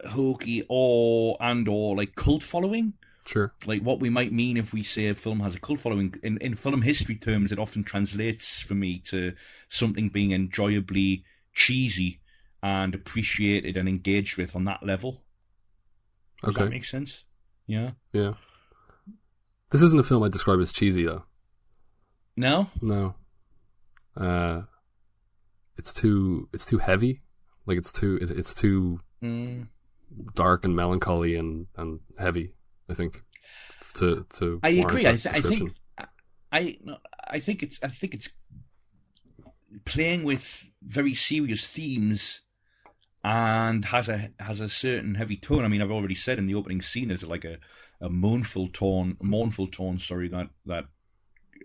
hokey or like cult following. Sure. Like what we might mean if we say a film has a cult following. In film history terms, it often translates for me to something being enjoyably cheesy and appreciated and engaged with on that level. Does that make sense? Yeah. Yeah. This isn't a film I describe as cheesy, though. No? No. It's too heavy. Like it's too dark and melancholy and heavy, I think. To I agree. I think it's playing with very serious themes and has a certain heavy tone. I mean, I've already said in the opening scene there's like a mournful tone, that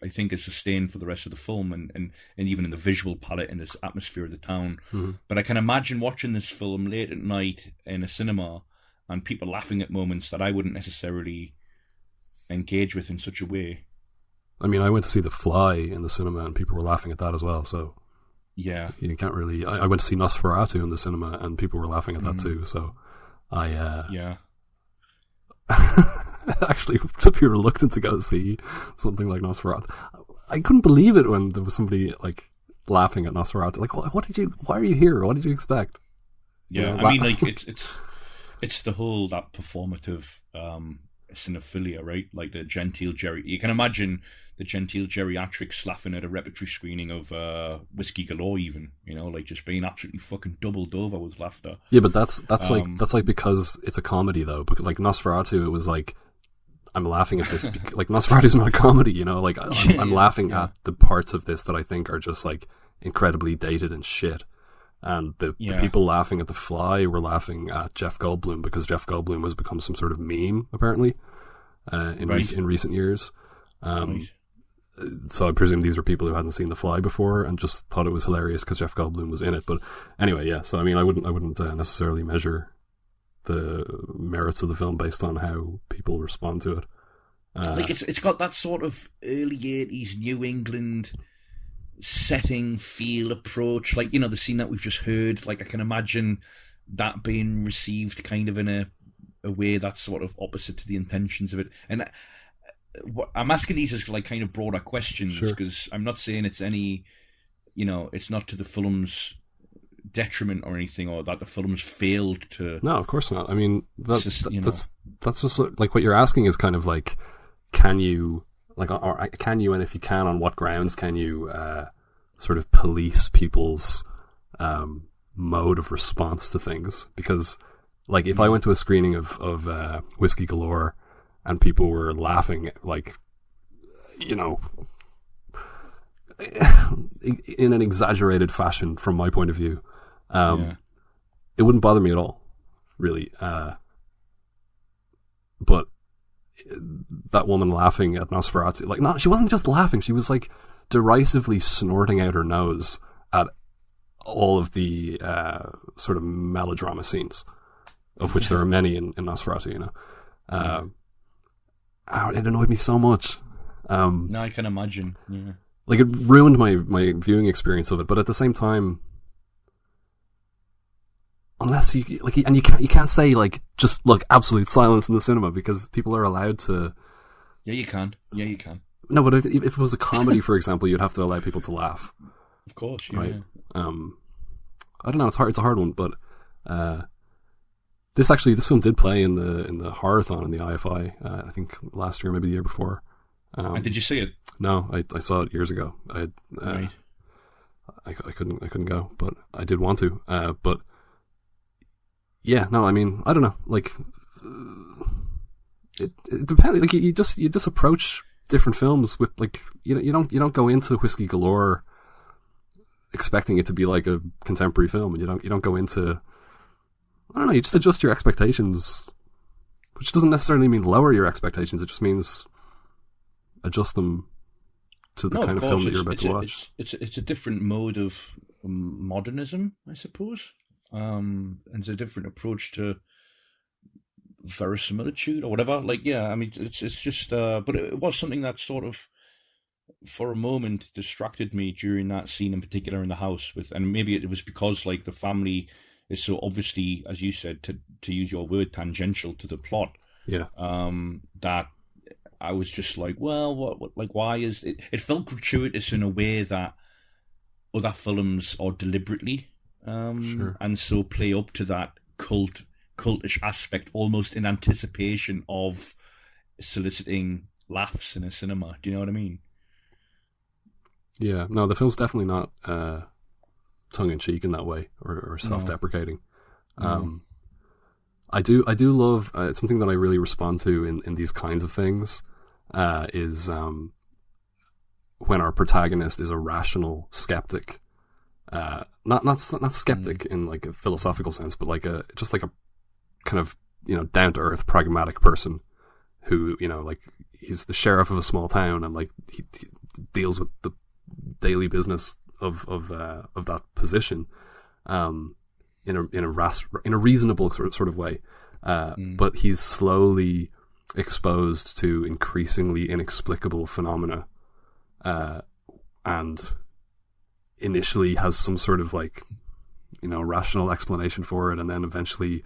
I think is sustained for the rest of the film, and even in the visual palette and this atmosphere of the town. But I can imagine watching this film late at night in a cinema and people laughing at moments that I wouldn't necessarily engage with in such a way. I mean, I went to see The Fly in the cinema and people were laughing at that as well, so yeah, you can't really... I went to see Nosferatu in the cinema and people were laughing at that too, so I actually would be reluctant to go see something like Nosferatu. I couldn't believe it when there was somebody like laughing at Nosferatu. Like, why are you here? What did you expect? Yeah, I mean, like it's the whole, that performative cinephilia, right? Like the genteel you can imagine the genteel geriatrics laughing at a repertory screening of Whisky Galore, even, like just being absolutely fucking doubled over with laughter. Yeah, but that's like because it's a comedy though. But like Nosferatu, it was like, I'm laughing at this like Nosferatu's not a comedy, like I'm laughing at the parts of this that I think are just like incredibly dated and shit. And the people laughing at The Fly were laughing at Jeff Goldblum because Jeff Goldblum has become some sort of meme, apparently, in recent years. So I presume these are people who hadn't seen The Fly before and just thought it was hilarious because Jeff Goldblum was in it. But anyway, yeah. So I mean, I wouldn't necessarily measure the merits of the film based on how people respond to it. Like it's got that sort of early 80s New England setting, feel, approach. Like, the scene that we've just heard, like I can imagine that being received kind of in a way that's sort of opposite to the intentions of it. And I'm asking these as like kind of broader questions, because I'm not saying it's any, it's not to the film's detriment or anything, or that the film's failed to. No, of course not. I mean, that's just like what you're asking is kind of like, can you, and if you can, on what grounds can you sort of police people's mode of response to things? Because, like, if I went to a screening of Whisky Galore and people were laughing, like, in an exaggerated fashion from my point of view, it wouldn't bother me at all, really. But that woman laughing at Nosferatu, like, she wasn't just laughing, she was like derisively snorting out her nose at all of the sort of melodrama scenes, of which there are many in Nosferatu, it annoyed me so much. No, I can imagine. Yeah. Like, it ruined my viewing experience of it, but at the same time, unless you like, and you can't say like, just look, absolute silence in the cinema, because people are allowed to. Yeah, you can. No, but if it was a comedy, for example, you'd have to allow people to laugh. Of course, yeah. Right. I don't know. It's hard. It's a hard one, but this film did play in the Horror-thon in the IFI. I think last year, maybe the year before. And did you see it? No, I saw it years ago. Right. I couldn't go, but I did want to. But yeah, no, I mean, I don't know. Like, it depends. Like, you just approach different films with, like, you don't go into Whisky Galore expecting it to be like a contemporary film, and you don't go into, I don't know, you just adjust your expectations, which doesn't necessarily mean lower your expectations. It just means adjust them to the kind of film that you're about to watch. It's a different mode of modernism, I suppose, and it's a different approach to verisimilitude or whatever. Like, yeah, I mean, it's just, but it was something that sort of, for a moment, distracted me during that scene in particular in the house and maybe it was because, like, the family is so obviously, as you said, to use your word, tangential to the plot. Yeah. That I was just like, well, what like, why is it? It felt gratuitous in a way that other films are deliberately, and so play up to that cultish aspect, almost in anticipation of soliciting laughs in a cinema. Do you know what I mean? Yeah, no, the film's definitely not tongue-in-cheek in that way, or self-deprecating. No. I do love, it's something that I really respond to in these kinds of things, is when our protagonist is a rational skeptic. Not skeptic in like a philosophical sense, but like just like a kind of, down-to-earth, pragmatic person who, like, he's the sheriff of a small town, and like he deals with the daily business of that position in a reasonable sort of way, but he's slowly exposed to increasingly inexplicable phenomena, and initially has some sort of, like, rational explanation for it, and then eventually,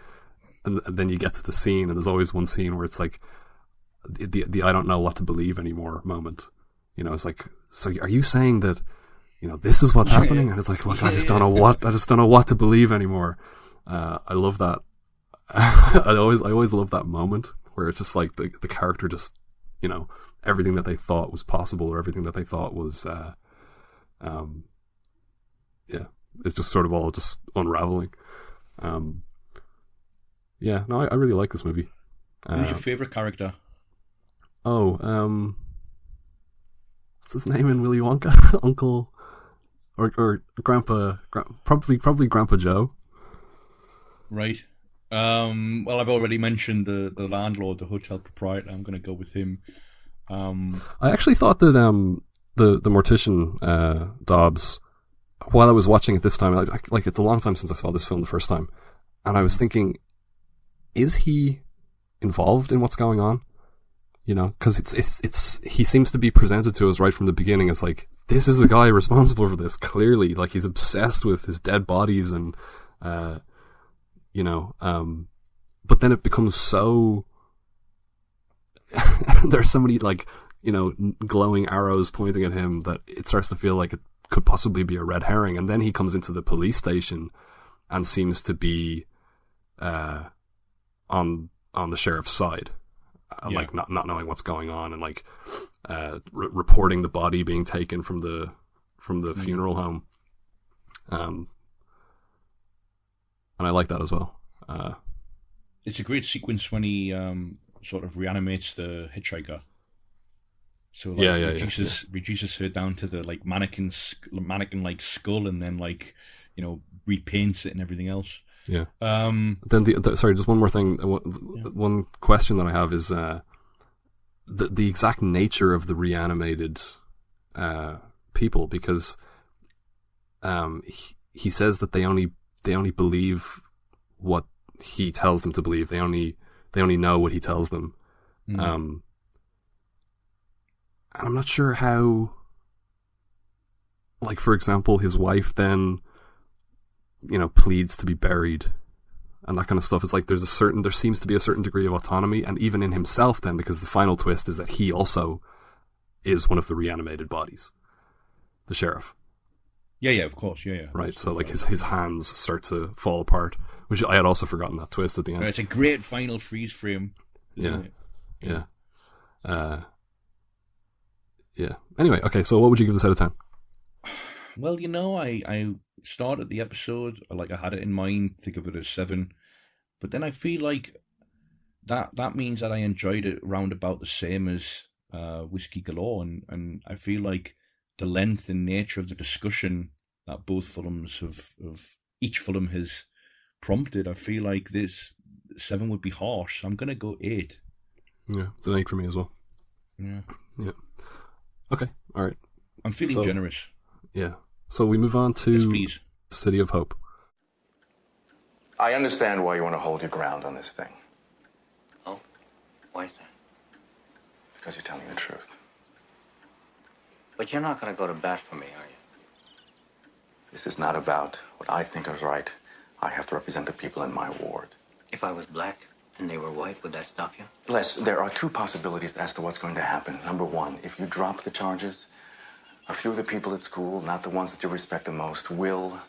and then you get to the scene, and there's always one scene where it's like the I don't know what to believe anymore moment. It's like, so are you saying that, this is what's happening? And it's like, look, I just don't know what to believe anymore. I love that. I always love that moment where it's just like the character just, everything that they thought was possible, or everything that they thought was, it's just sort of all just unraveling. Yeah, no, I really like this movie. Who's your favorite character? What's his name in Willy Wonka? Uncle, or Grandpa, probably Grandpa Joe. Right. Well, I've already mentioned the landlord, the hotel proprietor. I'm going to go with him. I actually thought that the mortician, Dobbs, while I was watching it this time, like it's a long time since I saw this film the first time, and I was thinking, is he involved in what's going on? You know, because it's he seems to be presented to us right from the beginning as like, this is the guy responsible for this, clearly. Like, he's obsessed with his dead bodies and, you know, but then it becomes so, there's so many, like, you know, glowing arrows pointing at him that it starts to feel like it could possibly be a red herring. And then he comes into the police station and seems to be, on the sheriff's side. Like not knowing what's going on, and like reporting the body being taken from the funeral home, and I like that as well. It's a great sequence when he sort of reanimates the hitchhiker. So like, reduces her down to the like mannequin like skull, and then like, you know, repaints it and everything else. Yeah. Then sorry, just one more thing. One question that I have is the exact nature of the reanimated people, because he says that they only believe what he tells them to believe. They only know what he tells them. And I'm not sure how. Like, for example, his wife then, you know, pleads to be buried and that kind of stuff. It's like there seems to be a certain degree of autonomy, and even in himself then, because the final twist is that he also is one of the reanimated bodies, the sheriff. Yeah, of course, yeah. Right, so like his hands start to fall apart, which I had also forgotten that twist at the end. It's a great final freeze frame. Yeah. Anyway, okay, so what would you give this out of 10? Well, you know, I started the episode, like, I had it in mind, think of it as 7, but then I feel like that means that I enjoyed it round about the same as Whisky Galore, and I feel like the length and nature of the discussion that both films each film has prompted, I feel like this 7 would be harsh, so I'm going to go 8. Yeah, it's an 8 for me as well. Yeah. Okay, alright. I'm feeling generous. Yeah. So we move on to City of Hope. I understand why you want to hold your ground on this thing. Oh? Why is that? Because you're telling the truth. But you're not going to go to bat for me, are you? This is not about what I think is right. I have to represent the people in my ward. If I was black and they were white, would that stop you? Les, there are 2 possibilities as to what's going to happen. Number 1, if you drop the charges, a few of the people at school, not the ones that you respect the most, will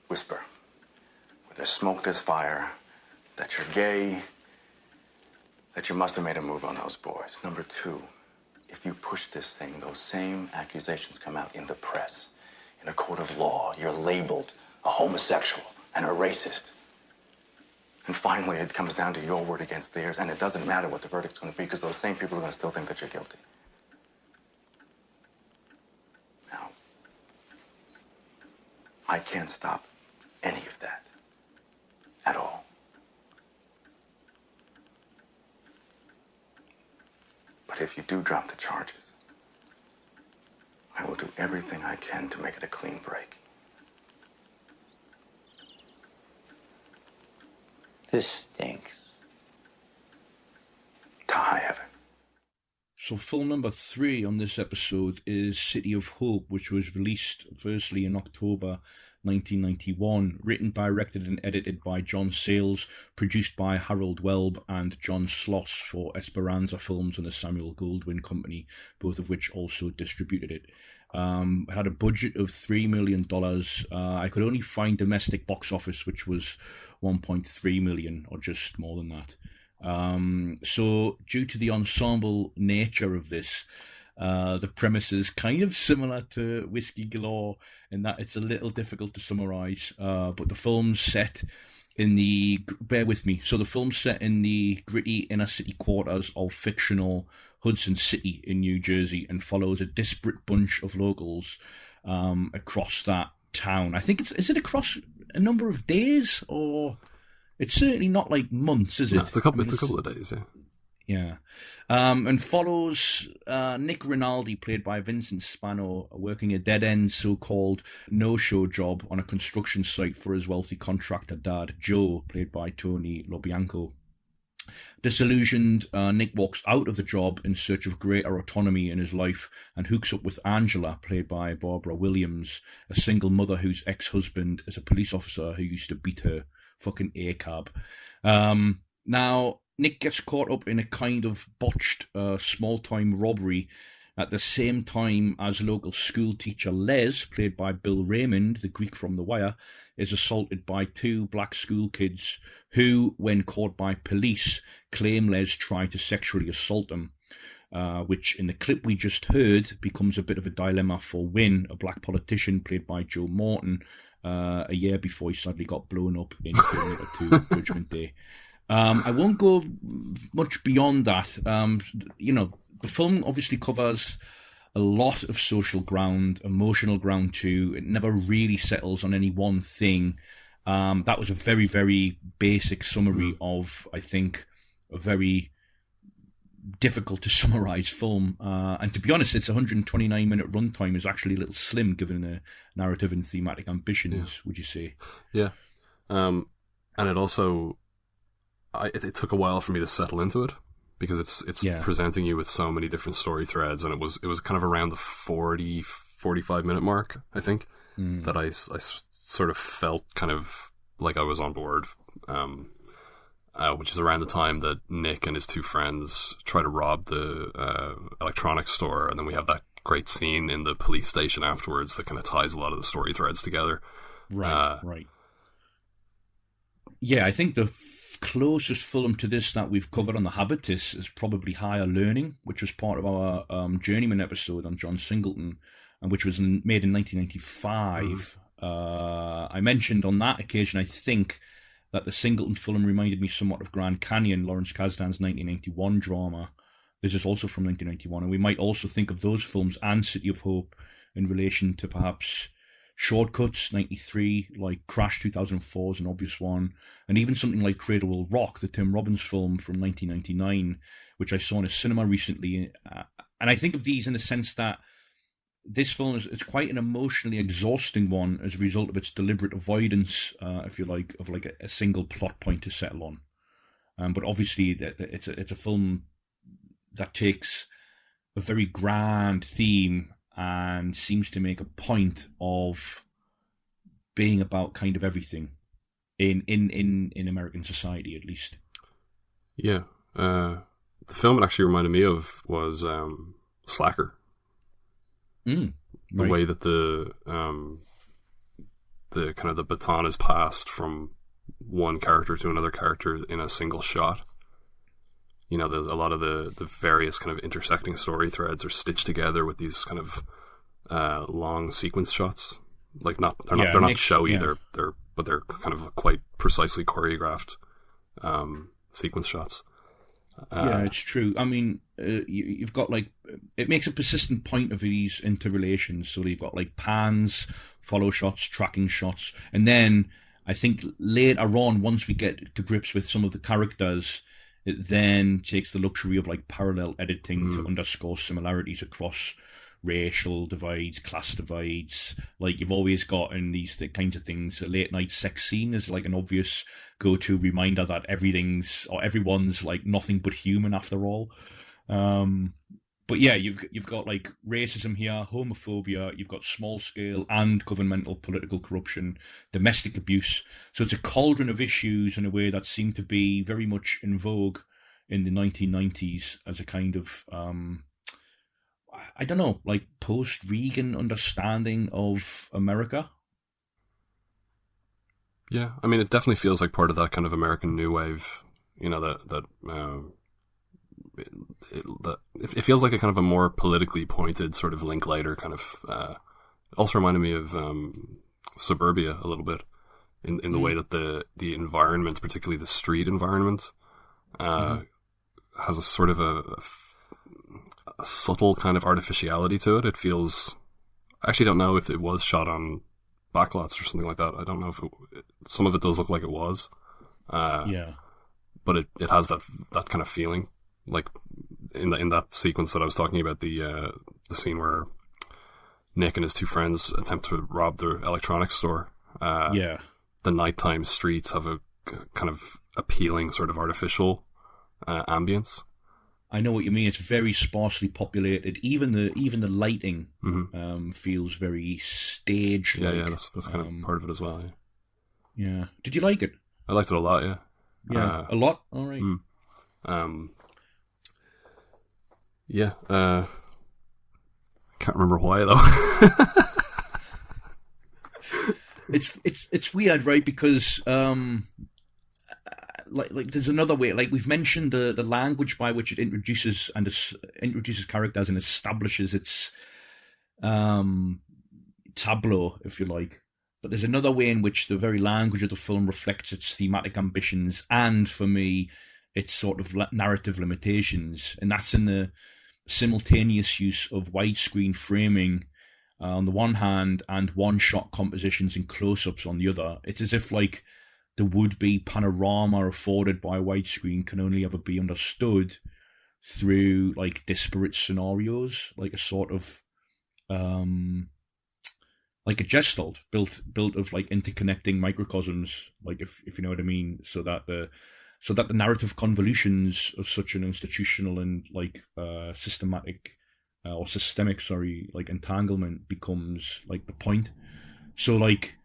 whisper. Where there's smoke, there's fire, that you're gay, that you must have made a move on those boys. Number 2, if you push this thing, those same accusations come out in the press. In a court of law, you're labeled a homosexual and a racist. And finally, it comes down to your word against theirs, and it doesn't matter what the verdict's going to be, because those same people are going to still think that you're guilty. Now, I can't stop any of that. At all. But if you do drop the charges, I will do everything I can to make it a clean break. This stinks. To high heaven. So film number 3 on this episode is City of Hope, which was released firstly in October 1991, written, directed and edited by John Sayles, produced by Harold Welb and John Sloss for Esperanza Films and the Samuel Goldwyn Company, both of which also distributed it. It had a budget of $3 million. I could only find domestic box office, which was $1.3 million, or just more than that. So due to the ensemble nature of this, the premise is kind of similar to Whisky Galore in that it's a little difficult to summarize, but the film's set in the, bear with me, so the film's set in the gritty inner city quarters of fictional Hudson City in New Jersey and follows a disparate bunch of locals across that town. I think is it across a number of days, or it's certainly not like months, is it? No, it's a couple of days, yeah. Yeah. And follows Nick Rinaldi, played by Vincent Spano, working a dead-end so-called no-show job on a construction site for his wealthy contractor dad, Joe, played by Tony LoBianco. Disillusioned, Nick walks out of the job in search of greater autonomy in his life and hooks up with Angela, played by Barbara Williams, a single mother whose ex-husband is a police officer who used to beat her fucking A-cab. Now, Nick gets caught up in a kind of botched small-time robbery at the same time as local school teacher Les, played by Bill Raymond, the Greek from The Wire, is assaulted by two black school kids who, when caught by police, claim Les tried to sexually assault them, which in the clip we just heard becomes a bit of a dilemma for Wynn, a black politician played by Joe Morton, a year before he sadly got blown up in Terminator 2 Judgment Day. I won't go much beyond that. The film obviously covers a lot of social ground, emotional ground too. It never really settles on any one thing. That was a very, very basic summary of, I think, a very difficult to summarize film. And to be honest, its 129-minute runtime is actually a little slim given the narrative and thematic ambitions, would you say? Yeah. And it also, it took a while for me to settle into it, because it's presenting you with so many different story threads, and it was kind of around the 45 minute mark, I think, that I sort of felt kind of like I was on board, which is around the time that Nick and his two friends try to rob the electronics store, and then we have that great scene in the police station afterwards that kind of ties a lot of the story threads together. Right. Yeah, I think the closest film to this that we've covered on the Habitus is probably Higher Learning, which was part of our Journeyman episode on John Singleton, and which was made in 1995. I mentioned on that occasion, I think, that the Singleton film reminded me somewhat of Grand Canyon, Lawrence Kasdan's 1991 drama. This is also from 1991, and we might also think of those films and City of Hope in relation to perhaps Shortcuts, 93, like Crash 2004 is an obvious one, and even something like Cradle Will Rock, the Tim Robbins film from 1999, which I saw in a cinema recently. And I think of these in the sense that this film is quite an emotionally exhausting one as a result of its deliberate avoidance, if you like, of like a single plot point to settle on. But obviously, it's a film that takes a very grand theme and seems to make a point of being about kind of everything in American society, at least. Yeah. The film it actually reminded me of was Slacker. The way that the kind of the baton is passed from one character to another character in a single shot. You know, there's a lot of the various kind of intersecting story threads are stitched together with these kind of long sequence shots. Like they're not showy. Yeah. They're kind of quite precisely choreographed sequence shots. Yeah, it's true. I mean, you've got like, it makes a persistent point of these interrelations. So you've got like pans, follow shots, tracking shots, and then I think later on, once we get to grips with some of the characters, it then takes the luxury of like parallel editing to underscore similarities across racial divides, class divides. Like you've always got in these kinds of things, a late night sex scene is like an obvious go-to reminder that everyone's like nothing but human after all. But yeah, you've got like racism here, homophobia, you've got small scale and governmental political corruption, domestic abuse. So it's a cauldron of issues in a way that seemed to be very much in vogue in the 1990s as a kind of, I don't know, like post-Reagan understanding of America. Yeah, I mean, it definitely feels like part of that kind of American New Wave, you know, it feels like a kind of a more politically pointed sort of Linklater kind of, also reminded me of Suburbia a little bit in the way that the environment, particularly the street environment, has a sort of a subtle kind of artificiality to it. It feels, I actually don't know if it was shot on backlots or something like that. I don't know if some of it does look like it was. But it has that kind of feeling. Like in that sequence that I was talking about, the scene where Nick and his two friends attempt to rob the electronics store. The nighttime streets have a kind of appealing sort of artificial ambience. I know what you mean. It's very sparsely populated. Even the lighting feels very stage-like. Yeah, that's kind of part of it as well. Yeah. Did you like it? I liked it a lot. Yeah. Yeah, a lot. All right. Yeah. I can't remember why though. It's weird, right? Because like there's another way. Like we've mentioned the language by which it introduces characters and establishes its tableau, if you like. But there's another way in which the very language of the film reflects its thematic ambitions and, for me, its sort of narrative limitations, and that's in the simultaneous use of widescreen framing on the one hand and one-shot compositions and close-ups on the other. It's as if like the would-be panorama afforded by widescreen can only ever be understood through like disparate scenarios, like a sort of like a gestalt built of like interconnecting microcosms, like if you know what I mean, so that the narrative convolutions of such an institutional and like systemic like entanglement becomes like the point. So like,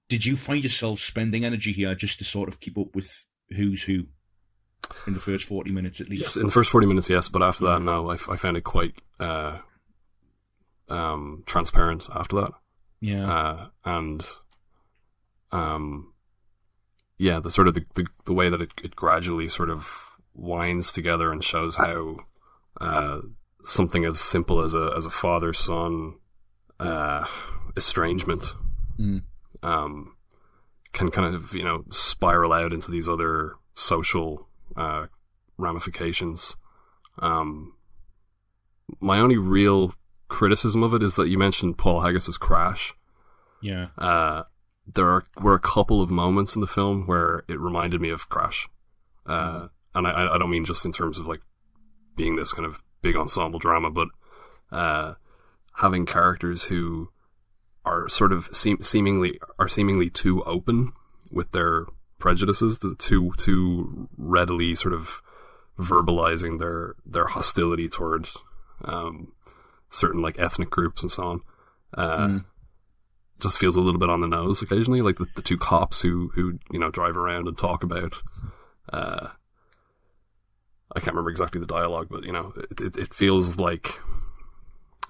did you find yourself spending energy here just to sort of keep up with who's who in the first 40 minutes at least? Yes, in the first 40 minutes, yes, but after that, no. I found it quite transparent after that. Yeah. Yeah, the sort of the way that it gradually sort of winds together and shows how something as simple as a father-son estrangement can kind of, you know, spiral out into these other social ramifications. My only real criticism of it is that you mentioned Paul Haggis's Crash. Yeah. There were a couple of moments in the film where it reminded me of Crash. And I don't mean just in terms of like being this kind of big ensemble drama, but having characters who are sort of seemingly too open with their prejudices, too readily sort of verbalizing their hostility towards certain like ethnic groups and so on. Just feels a little bit on the nose occasionally, like the two cops who you know drive around and talk about. I can't remember exactly the dialogue, but you know it feels like,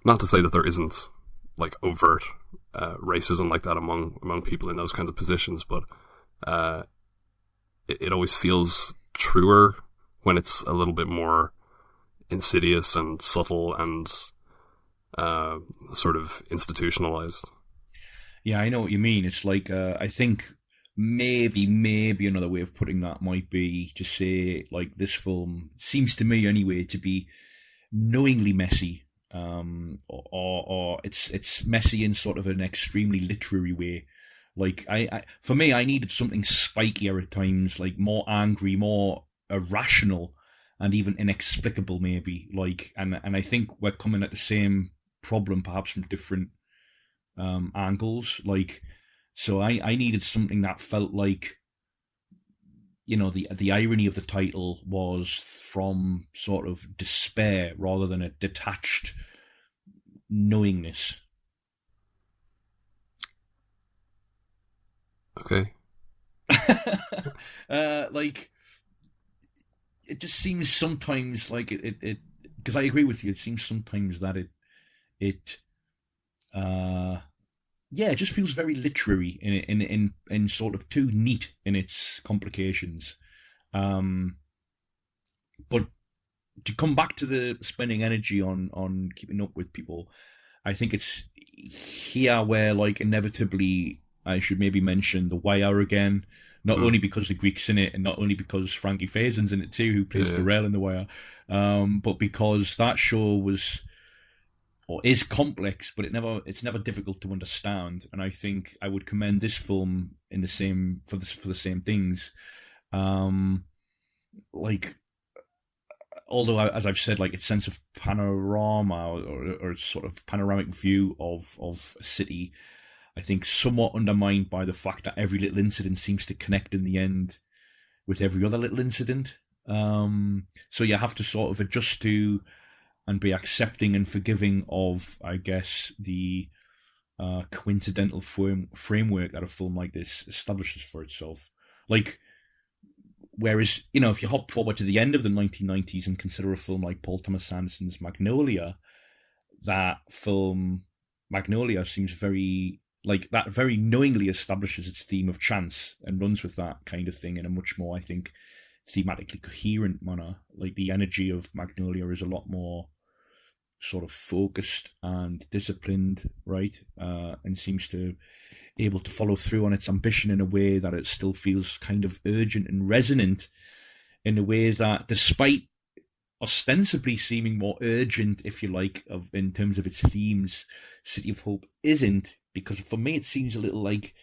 not to say that there isn't like overt racism like that among people in those kinds of positions, but it always feels truer when it's a little bit more insidious and subtle and sort of institutionalized. Yeah, I know what you mean. It's like, I think maybe another way of putting that might be to say, like, this film seems to me anyway to be knowingly messy, or it's messy in sort of an extremely literary way. Like, for me, I needed something spikier at times, like more angry, more irrational, and even inexplicable maybe. Like, and I think we're coming at the same problem perhaps from different angles. Like, so I needed something that felt like, you know, the irony of the title was from sort of despair rather than a detached knowingness. Okay. Like, it just seems sometimes like it because I agree with you. It seems sometimes that it just feels very literary in sort of too neat in its complications. But to come back to the spending energy on keeping up with people, I think it's here where, like, inevitably I should maybe mention The Wire again, not only because the Greek's in it and not only because Frankie Faison's in it too, who plays Burrell in The Wire, but because that show was or is complex, but it's never difficult to understand. And I think I would commend this film in the same for the same things. Like, although as I've said, like its sense of panorama or sort of panoramic view of a city, I think somewhat undermined by the fact that every little incident seems to connect in the end with every other little incident. So you have to sort of adjust to and be accepting and forgiving of, I guess, the coincidental framework that a film like this establishes for itself. Like, whereas, you know, if you hop forward to the end of the 1990s and consider a film like Paul Thomas Anderson's Magnolia, that film, Magnolia, seems very, like, that very knowingly establishes its theme of chance and runs with that kind of thing in a much more, I think, thematically coherent manner. Like, the energy of Magnolia is a lot more sort of focused and disciplined, right? And seems to able to follow through on its ambition in a way that it still feels kind of urgent and resonant, in a way that, despite ostensibly seeming more urgent, if you like, in terms of its themes, City of Hope isn't, because for me it seems a little like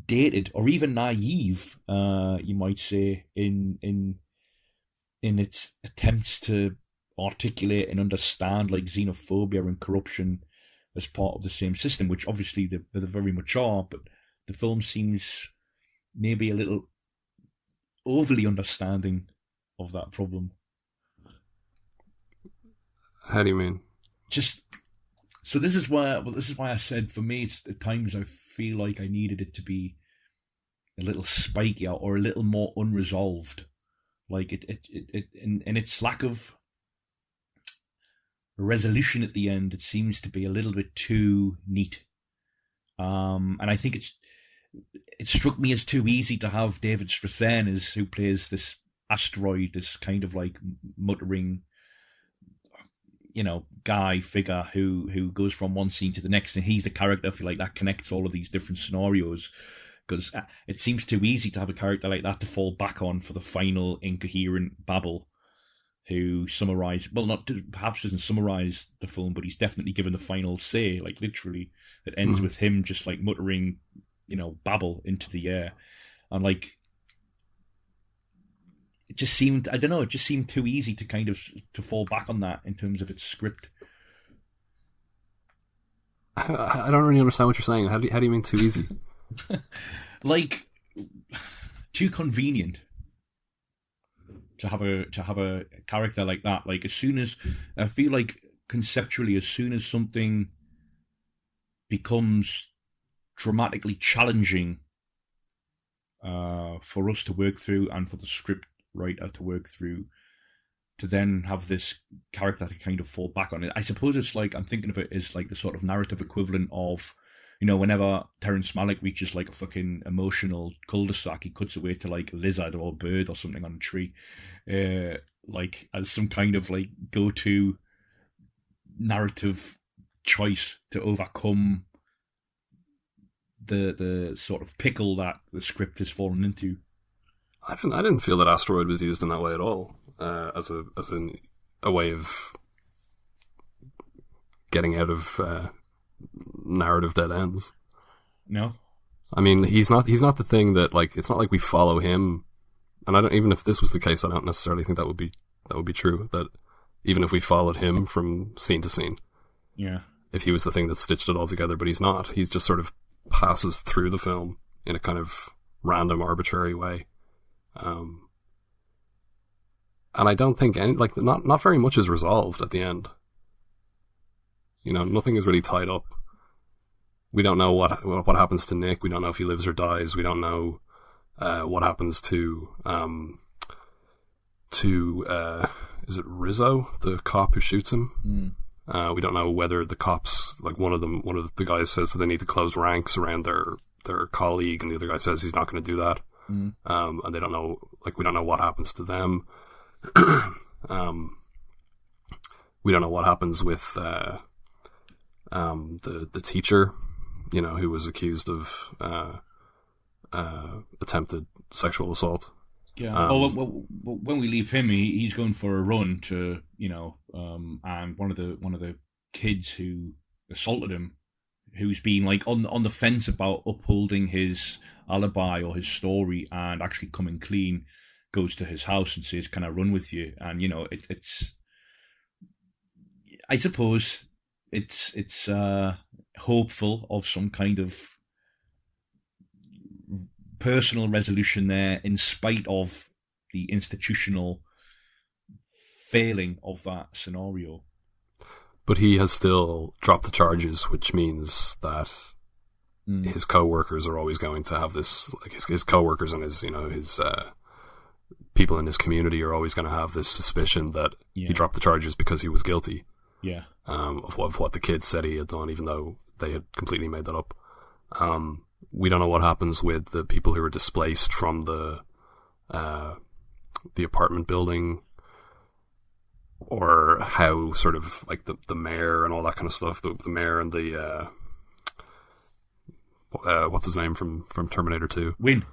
dated or even naive, you might say, in its attempts to articulate and understand like xenophobia and corruption as part of the same system, which obviously they very much are, but the film seems maybe a little overly understanding of that problem. How do you mean? Just so this is why I said, for me, it's at times I feel like I needed it to be a little spikier or a little more unresolved, like it in its lack of resolution at the end. It seems to be a little bit too neat, and I think it struck me as too easy to have David Strathairn, who plays this asteroid, this kind of like muttering, you know, guy figure who goes from one scene to the next, and he's the character, I feel like, that connects all of these different scenarios, because it seems too easy to have a character like that to fall back on for the final incoherent babble, who perhaps doesn't summarize the film, but he's definitely given the final say, like literally. It ends with him just like muttering, you know, babble into the air. And like, it just seemed, I don't know, it just seemed too easy to kind of to fall back on that in terms of its script. I don't really understand what you're saying. How do you mean too easy? Like, too convenient to have a character like that. Like, as soon as, I feel like conceptually, as soon as something becomes dramatically challenging for us to work through, and for the script writer to work through, to then have this character to kind of fall back on it. I suppose it's like, I'm thinking of it as like the sort of narrative equivalent of, you know, whenever Terrence Malick reaches like a fucking emotional cul-de-sac, he cuts away to like a lizard or a bird or something on a tree, like as some kind of like go-to narrative choice to overcome the sort of pickle that the script has fallen into. I didn't feel that Asteroid was used in that way at all, as a way of getting out of narrative dead ends. No, I mean, he's not the thing that, like, it's not like we follow him, and I don't, even if this was the case, I don't necessarily think that would be true, that even if we followed him from scene to scene, yeah, if he was the thing that stitched it all together, but he's not. He's just sort of passes through the film in a kind of random, arbitrary way. And I don't think not very much is resolved at the end. You know, nothing is really tied up. We don't know what happens to Nick. We don't know if he lives or dies. We don't know what happens to is it Rizzo, the cop who shoots him? We don't know whether the cops, like one of the guys says that they need to close ranks around their colleague, and the other guy says he's not going to do that. And they don't know, like, we don't know what happens to them. We don't know what happens with the teacher, you know, who was accused of attempted sexual assault. Yeah. When we leave him, he's going for a run to, you know, and one of the kids who assaulted him, who's been like on the fence about upholding his alibi or his story and actually coming clean, goes to his house and says, "Can I run with you?" And, you know, it's I suppose it's hopeful of some kind of personal resolution there, in spite of the institutional failing of that scenario. But he has still dropped the charges, which means that his co-workers are always going to have this, like his co-workers and his, his people in his community are always going to have this suspicion that he dropped the charges because he was guilty. Yeah. Of what the kids said he had done, even though they had completely made that up. We don't know what happens with the people who were displaced from the apartment building, or how sort of like the mayor and all that kind of stuff. The mayor and the what's his name from Terminator 2? Win.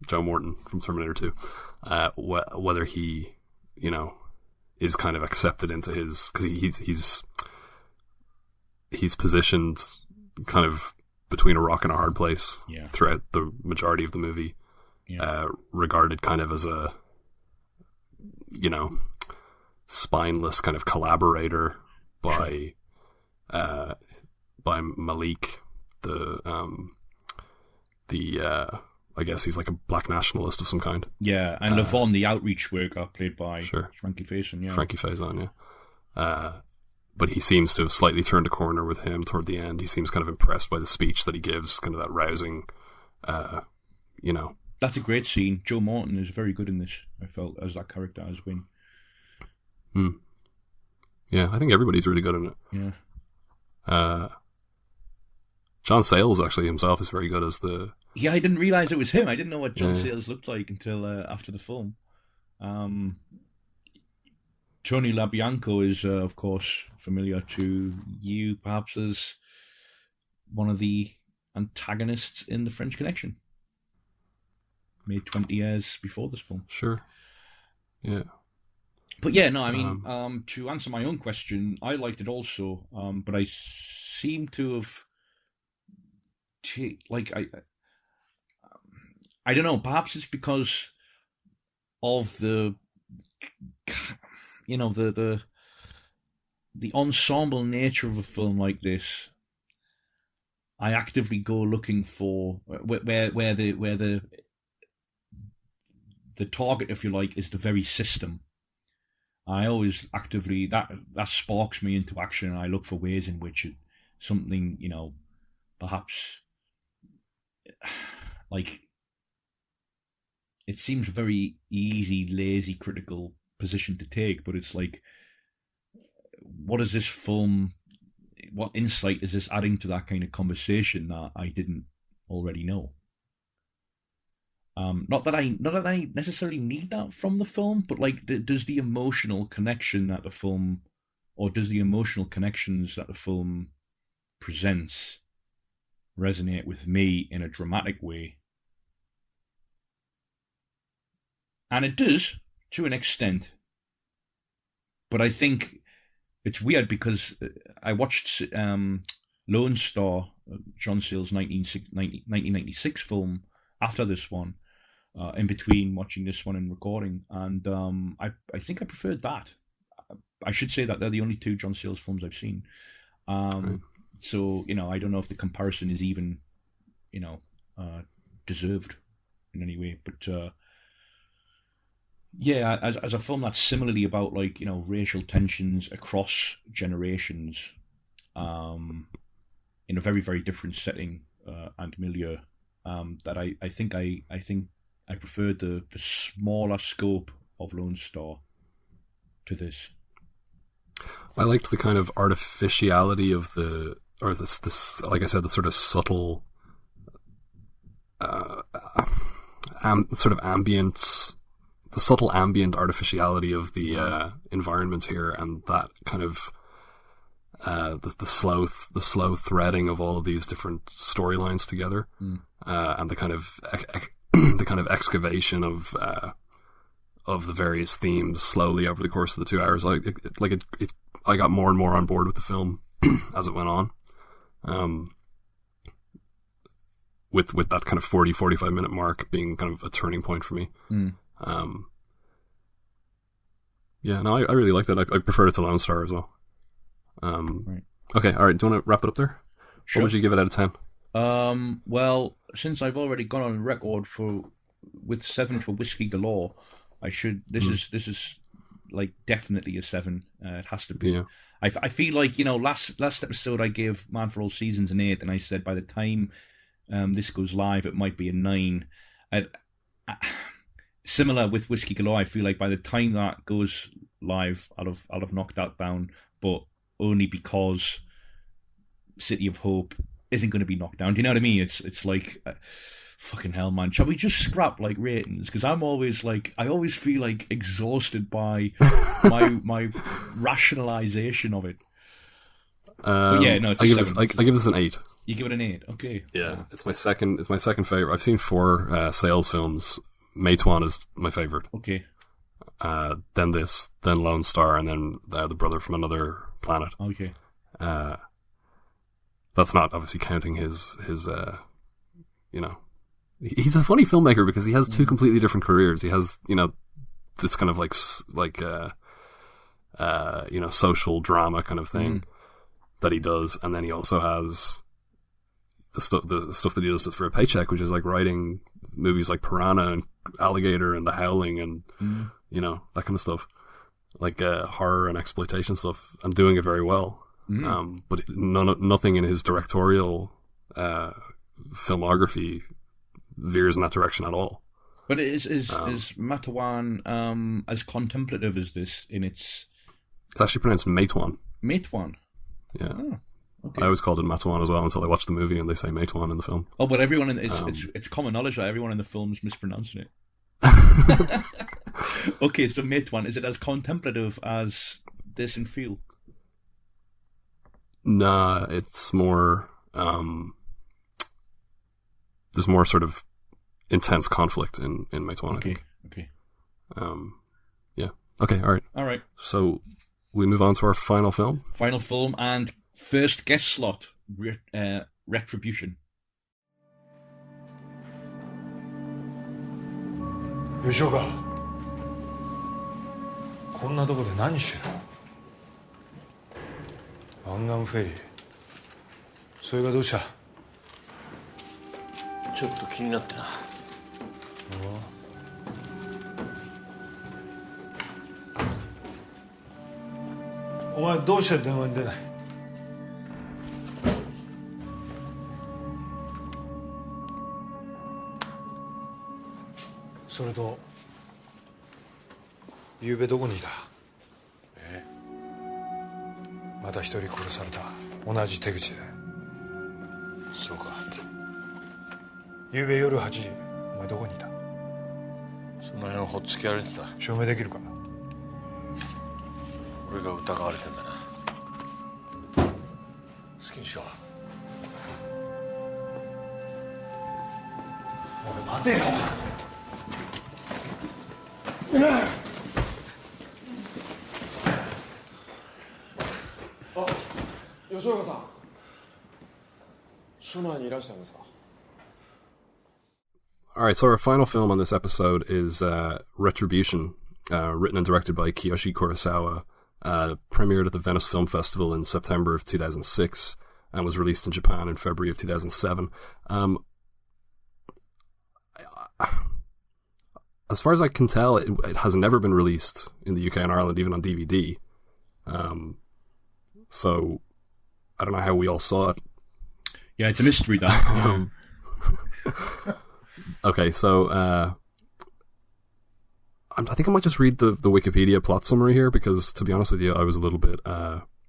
Joe Morton from Terminator 2. Whether he, is kind of accepted into his, because he's positioned kind of between a rock and a hard place throughout the majority of the movie, regarded kind of as a, spineless kind of collaborator by Malik, I guess he's like a black nationalist of some kind. Yeah, and Levon, the outreach worker, played by Frankie Faison. Yeah, Frankie Faison. Yeah. But he seems to have slightly turned a corner with him toward the end. He seems kind of impressed by the speech that he gives, kind of that rousing, That's a great scene. Joe Morton is very good in this, I felt, as that character, as Win. Yeah, I think everybody's really good in it. Yeah. John Sayles actually himself is very good as the... Yeah, I didn't realise it was him. I didn't know what John Sayles looked like until after the film. Tony LaBianco is, of course, familiar to you, perhaps, as one of the antagonists in The French Connection, made 20 years before this film. Sure. Yeah. But yeah, no, I mean, to answer my own question, I liked it also, but I seem to have... I don't know, perhaps it's because of the ensemble nature of a film like this. I actively go looking for where the target, if you like, is the very system. I always actively that sparks me into action, and I look for ways in which something, perhaps like, it seems a very easy, lazy, critical position to take, but it's like, what is this film, what insight is this adding to that kind of conversation that I didn't already know? Not that I necessarily need that from the film, but like, does the emotional connection that the film, or does the emotional connections that the film presents resonate with me in a dramatic way? And it does, to an extent. But I think it's weird because I watched Lone Star, John Sayles' 1996 film, after this one, in between watching this one and recording. And I think I preferred that. I should say that they're the only two John Sayles films I've seen. Right. So, I don't know if the comparison is even, deserved in any way. But, yeah, as a film that's similarly about, like, racial tensions across generations, in a very, very different setting and milieu, that I think I preferred the smaller scope of Lone Star to this. I liked the kind of artificiality of this, like I said, the sort of subtle, sort of ambience, the subtle ambient artificiality of the environment here, and that kind of the slow threading of all of these different storylines together, and the kind of the kind of excavation of the various themes slowly over the course of the 2 hours. I got more and more on board with the film as it went on. With that kind of 40-45 minute mark being kind of a turning point for me. Yeah, no, I really like that. I preferred it to Lone Star as well. Right. Okay, alright, do you want to wrap it up there? Sure. What would you give it out of 10? Well, since I've already gone on record with 7 for Whisky Galore, I should. This is like definitely a 7. It has to be. Yeah. I feel like, last episode I gave Man for All Seasons an 8, and I said by the time this goes live, it might be a 9. Similar with Whisky Galore, I feel like by the time that goes live, I'll have knocked that down, but only because City of Hope isn't going to be knocked down. Do you know what I mean? It's like, fucking hell, man. Shall we just scrap like ratings? Because I always feel like exhausted by my rationalization of it. But yeah, no, it's I give this an 8. You give it an 8, okay? Yeah, it's my second favorite. I've seen 4 sales films. Matewan is my favorite. Okay. Then this, then Lone Star, and then the Brother from Another Planet. Okay. That's not obviously counting his he's a funny filmmaker because he has 2 completely different careers. He has, this kind of like social drama kind of thing that he does, and then he also has the stuff that he does for a paycheck, which is like writing movies like Piranha and Alligator and The Howling and that kind of stuff, like horror and exploitation stuff, and doing it very well. But nothing in his directorial filmography veers in that direction at all. But is Matewan as contemplative as this in its? It's actually pronounced Matewan. Matewan. Yeah. Oh, okay. I always called it Matewan as well until I watched the movie and they say Matewan in the film. Oh, but everyone it's common knowledge that everyone in the film's mispronouncing it. Okay, so Matewan, is it as contemplative as this in feel? Nah, it's more. There's more sort of intense conflict in Matewan. Okay. I think. Okay. Yeah. Okay. All right. All right. So we move on to our final film. Final film and first guest slot. Retribution. 吉岡、こんなとこで何してるの？アンガンフェリー。それがどうした？ちょっと気になってな。お前どうして電話に出ない？それと、ゆうべどこにいた？また一人殺された。同じ手口で。そうか。ゆうべ夜8時、お前どこにいた？その辺ほっつき歩いてた。証明できるか？俺が疑われてんだな。好きにしろ。おい待てよ。あ、吉岡さん。署内にいらしたんですか? Alright, so our final film on this episode is Retribution, written and directed by Kiyoshi Kurosawa, premiered at the Venice Film Festival in September of 2006, and was released in Japan in February of 2007. As far as I can tell, it has never been released in the UK and Ireland, even on DVD. So, I don't know how we all saw it. Yeah, it's a mystery, that. Okay, so I think I might just read the Wikipedia plot summary here, because, to be honest with you, I was a little bit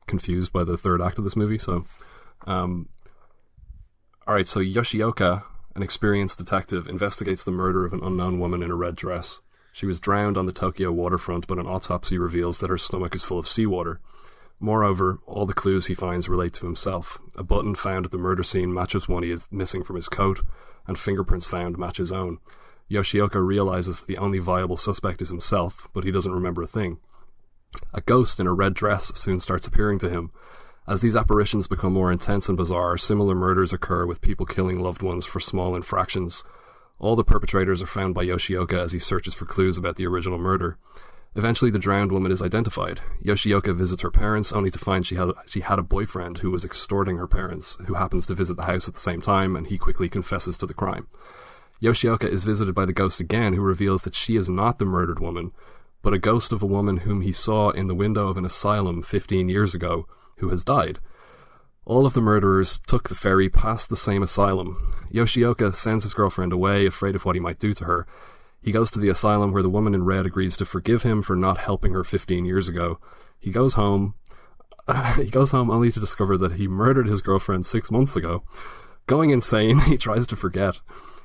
confused by the third act of this movie. So, alright, so Yoshioka, an experienced detective, investigates the murder of an unknown woman in a red dress. She was drowned on the Tokyo waterfront, but an autopsy reveals that her stomach is full of seawater. Moreover, all the clues he finds relate to himself. A button found at the murder scene matches one he is missing from his coat, and fingerprints found match his own. Yoshioka realizes that the only viable suspect is himself, but he doesn't remember a thing. A ghost in a red dress soon starts appearing to him. As these apparitions become more intense and bizarre, similar murders occur with people killing loved ones for small infractions. All the perpetrators are found by Yoshioka as he searches for clues about the original murder. Eventually, the drowned woman is identified. Yoshioka visits her parents, only to find she had a boyfriend who was extorting her parents, who happens to visit the house at the same time, and he quickly confesses to the crime. Yoshioka is visited by the ghost again, who reveals that she is not the murdered woman, but a ghost of a woman whom he saw in the window of an asylum 15 years ago, who has died. All of the murderers took the ferry past the same asylum. Yoshioka sends his girlfriend away, afraid of what he might do to her. He goes to the asylum where the woman in red agrees to forgive him for not helping her 15 years ago. He goes home only to discover that he murdered his girlfriend 6 months ago. Going insane, he tries to forget.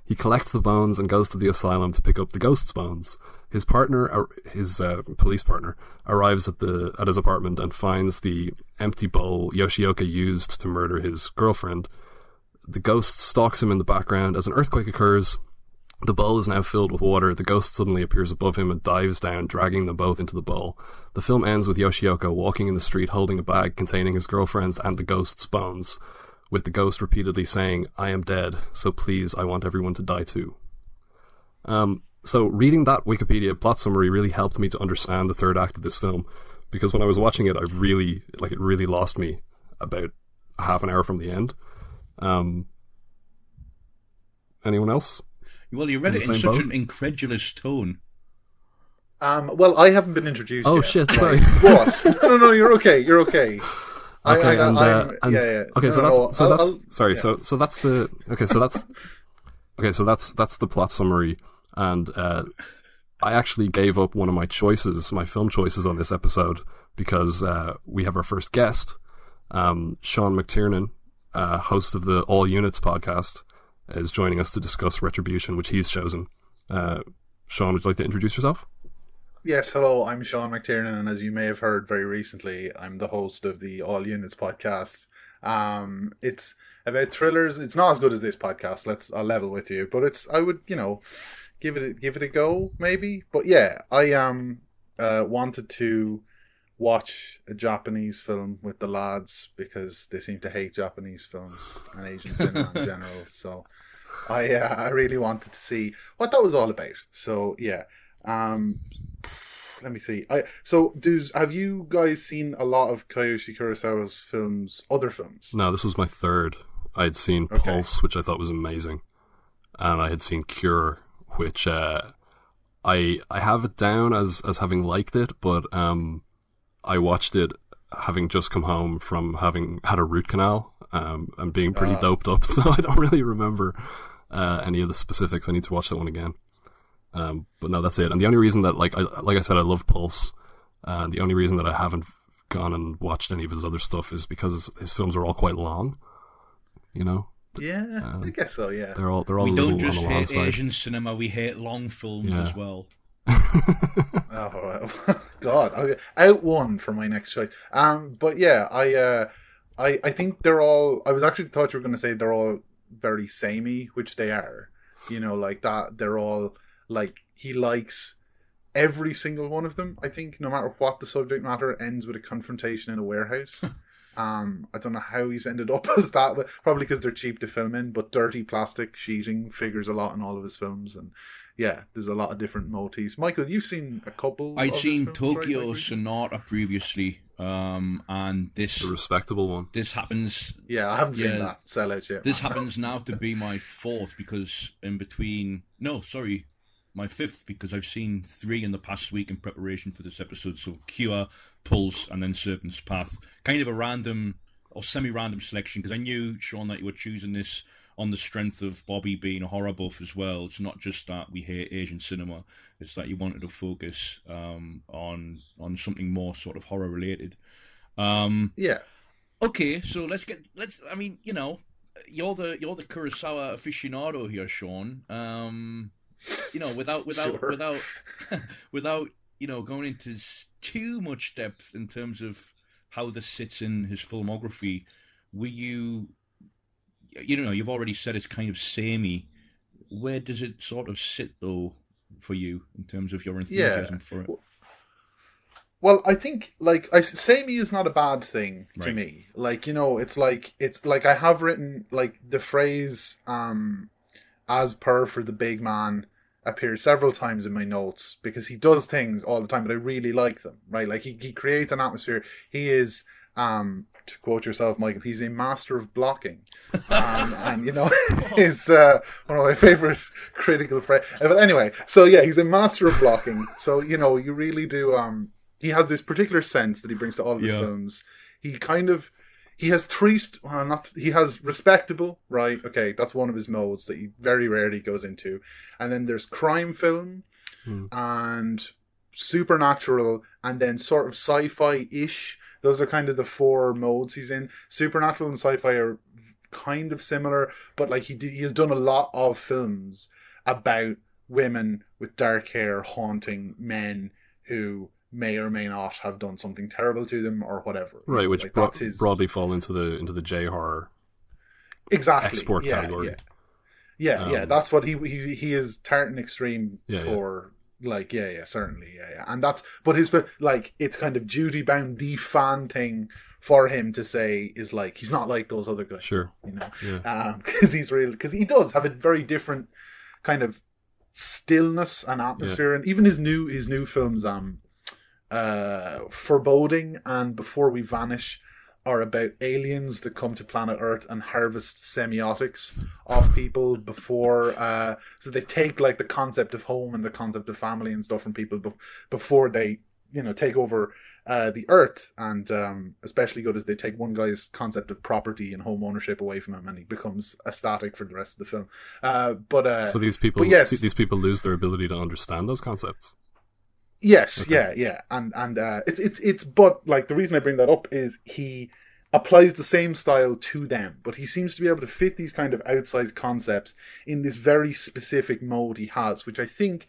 He collects the bones and goes to the asylum to pick up the ghost's bones. His partner, his police partner, arrives at his apartment and finds the empty bowl Yoshioka used to murder his girlfriend. The ghost stalks him in the background. As an earthquake occurs, the bowl is now filled with water. The ghost suddenly appears above him and dives down, dragging them both into the bowl. The film ends with Yoshioka walking in the street holding a bag containing his girlfriend's and the ghost's bones, with the ghost repeatedly saying, "I am dead, so please, I want everyone to die too." So reading that Wikipedia plot summary really helped me to understand the third act of this film, because when I was watching it, it really lost me about half an hour from the end. Anyone else? Well, you read it in such an incredulous tone. Well, I haven't been introduced yet. Oh shit! Sorry. What? No, you're okay. You're okay. Okay, Okay, so that's the plot summary, and I actually gave up one of my film choices on this episode, because we have our first guest, Sean McTiernan, host of the AllUnits podcast, is joining us to discuss Retribution, which he's chosen. Sean, would you like to introduce yourself? Yes, hello, I'm Sean McTiernan, and as you may have heard very recently, I'm the host of the AllUnits podcast. It's about thrillers. It's not as good as this podcast, I'll level with you, but I would, give it a go, maybe. But yeah, I wanted to watch a Japanese film with the lads, because they seem to hate Japanese films and Asian cinema in general, so I really wanted to see what that was all about. So yeah, let me see. Have you guys seen a lot of Kiyoshi Kurosawa's other films? No, this was my third. I had seen Pulse, which I thought was amazing, and I had seen Cure, which I have it down as having liked it, but I watched it having just come home from having had a root canal and being pretty doped up, so I don't really remember any of the specifics. I need to watch that one again. But no, that's it. And the only reason that, like I said, I love Pulse, and the only reason that I haven't gone and watched any of his other stuff is because his films are all quite long. Yeah, I guess so. Yeah, they're all. We don't just on the hate long Asian cinema; we hate long films as well. Oh God! Out one for my next choice. But yeah, I think they're all. I was actually thought you were going to say they're all very samey, which they are. Like that. They're all like, he likes every single one of them. I think no matter what the subject matter, ends with a confrontation in a warehouse. I don't know how he's ended up as that, but probably because they're cheap to film in. But dirty plastic sheeting figures a lot in all of his films, and yeah, there's a lot of different motifs. Michael, you've seen a couple. I'd seen films, Tokyo right? Sonata previously, and this a respectable one. This happens. Yeah, I haven't seen that Sellout yet. This happens now to be my fourth, because my fifth, because I've seen 3 in the past week in preparation for this episode. So Cure, Pulse, and then Serpent's Path. Kind of a random or semi-random selection, because I knew, Sean, that you were choosing this on the strength of Bobby being a horror buff as well. It's not just that we hate Asian cinema; it's that you wanted to focus on something more sort of horror related. Yeah. Okay, so let's. I mean, you're the Kurosawa aficionado here, Sean. Without going into too much depth in terms of how this sits in his filmography, were you? You've already said it's kind of samey. Where does it sort of sit, though, for you in terms of your enthusiasm for it? Well, I think samey is not a bad thing to me. It's like I have written the phrase "as per for the big man" appears several times in my notes, because he does things all the time, but I really like them. Right, like he creates an atmosphere. He is to quote yourself, Michael, he's a master of blocking. And is one of my favorite critical phrases. But anyway, so yeah, he's a master of blocking. So, you really do, he has this particular sense that he brings to all of his films. He has he has respectable, right? Okay, that's one of his modes that he very rarely goes into. And then there's crime film and supernatural, and then sort of sci-fi-ish. Those are kind of the 4 modes he's in. Supernatural and sci-fi are kind of similar, but like he has done a lot of films about women with dark hair haunting men who may or may not have done something terrible to them or whatever. Right, which broadly fall into the J horror export category. Yeah, that's what he is tartan extreme for. Like, certainly, and but his, like, it's kind of duty bound, the fan thing for him to say is like, he's not like those other guys. Sure. Because he does have a very different kind of stillness and atmosphere, and even his new films, Foreboding and Before We Vanish, are about aliens that come to planet Earth and harvest semiotics off people before. So they take like the concept of home and the concept of family and stuff from people before they, take over the Earth. And especially good is they take one guy's concept of property and home ownership away from him, and he becomes ecstatic for the rest of the film. So these people lose their ability to understand those concepts. Yes, okay. yeah, and it's but like the reason I bring that up is he applies the same style to them, but he seems to be able to fit these kind of outsized concepts in this very specific mode he has, which I think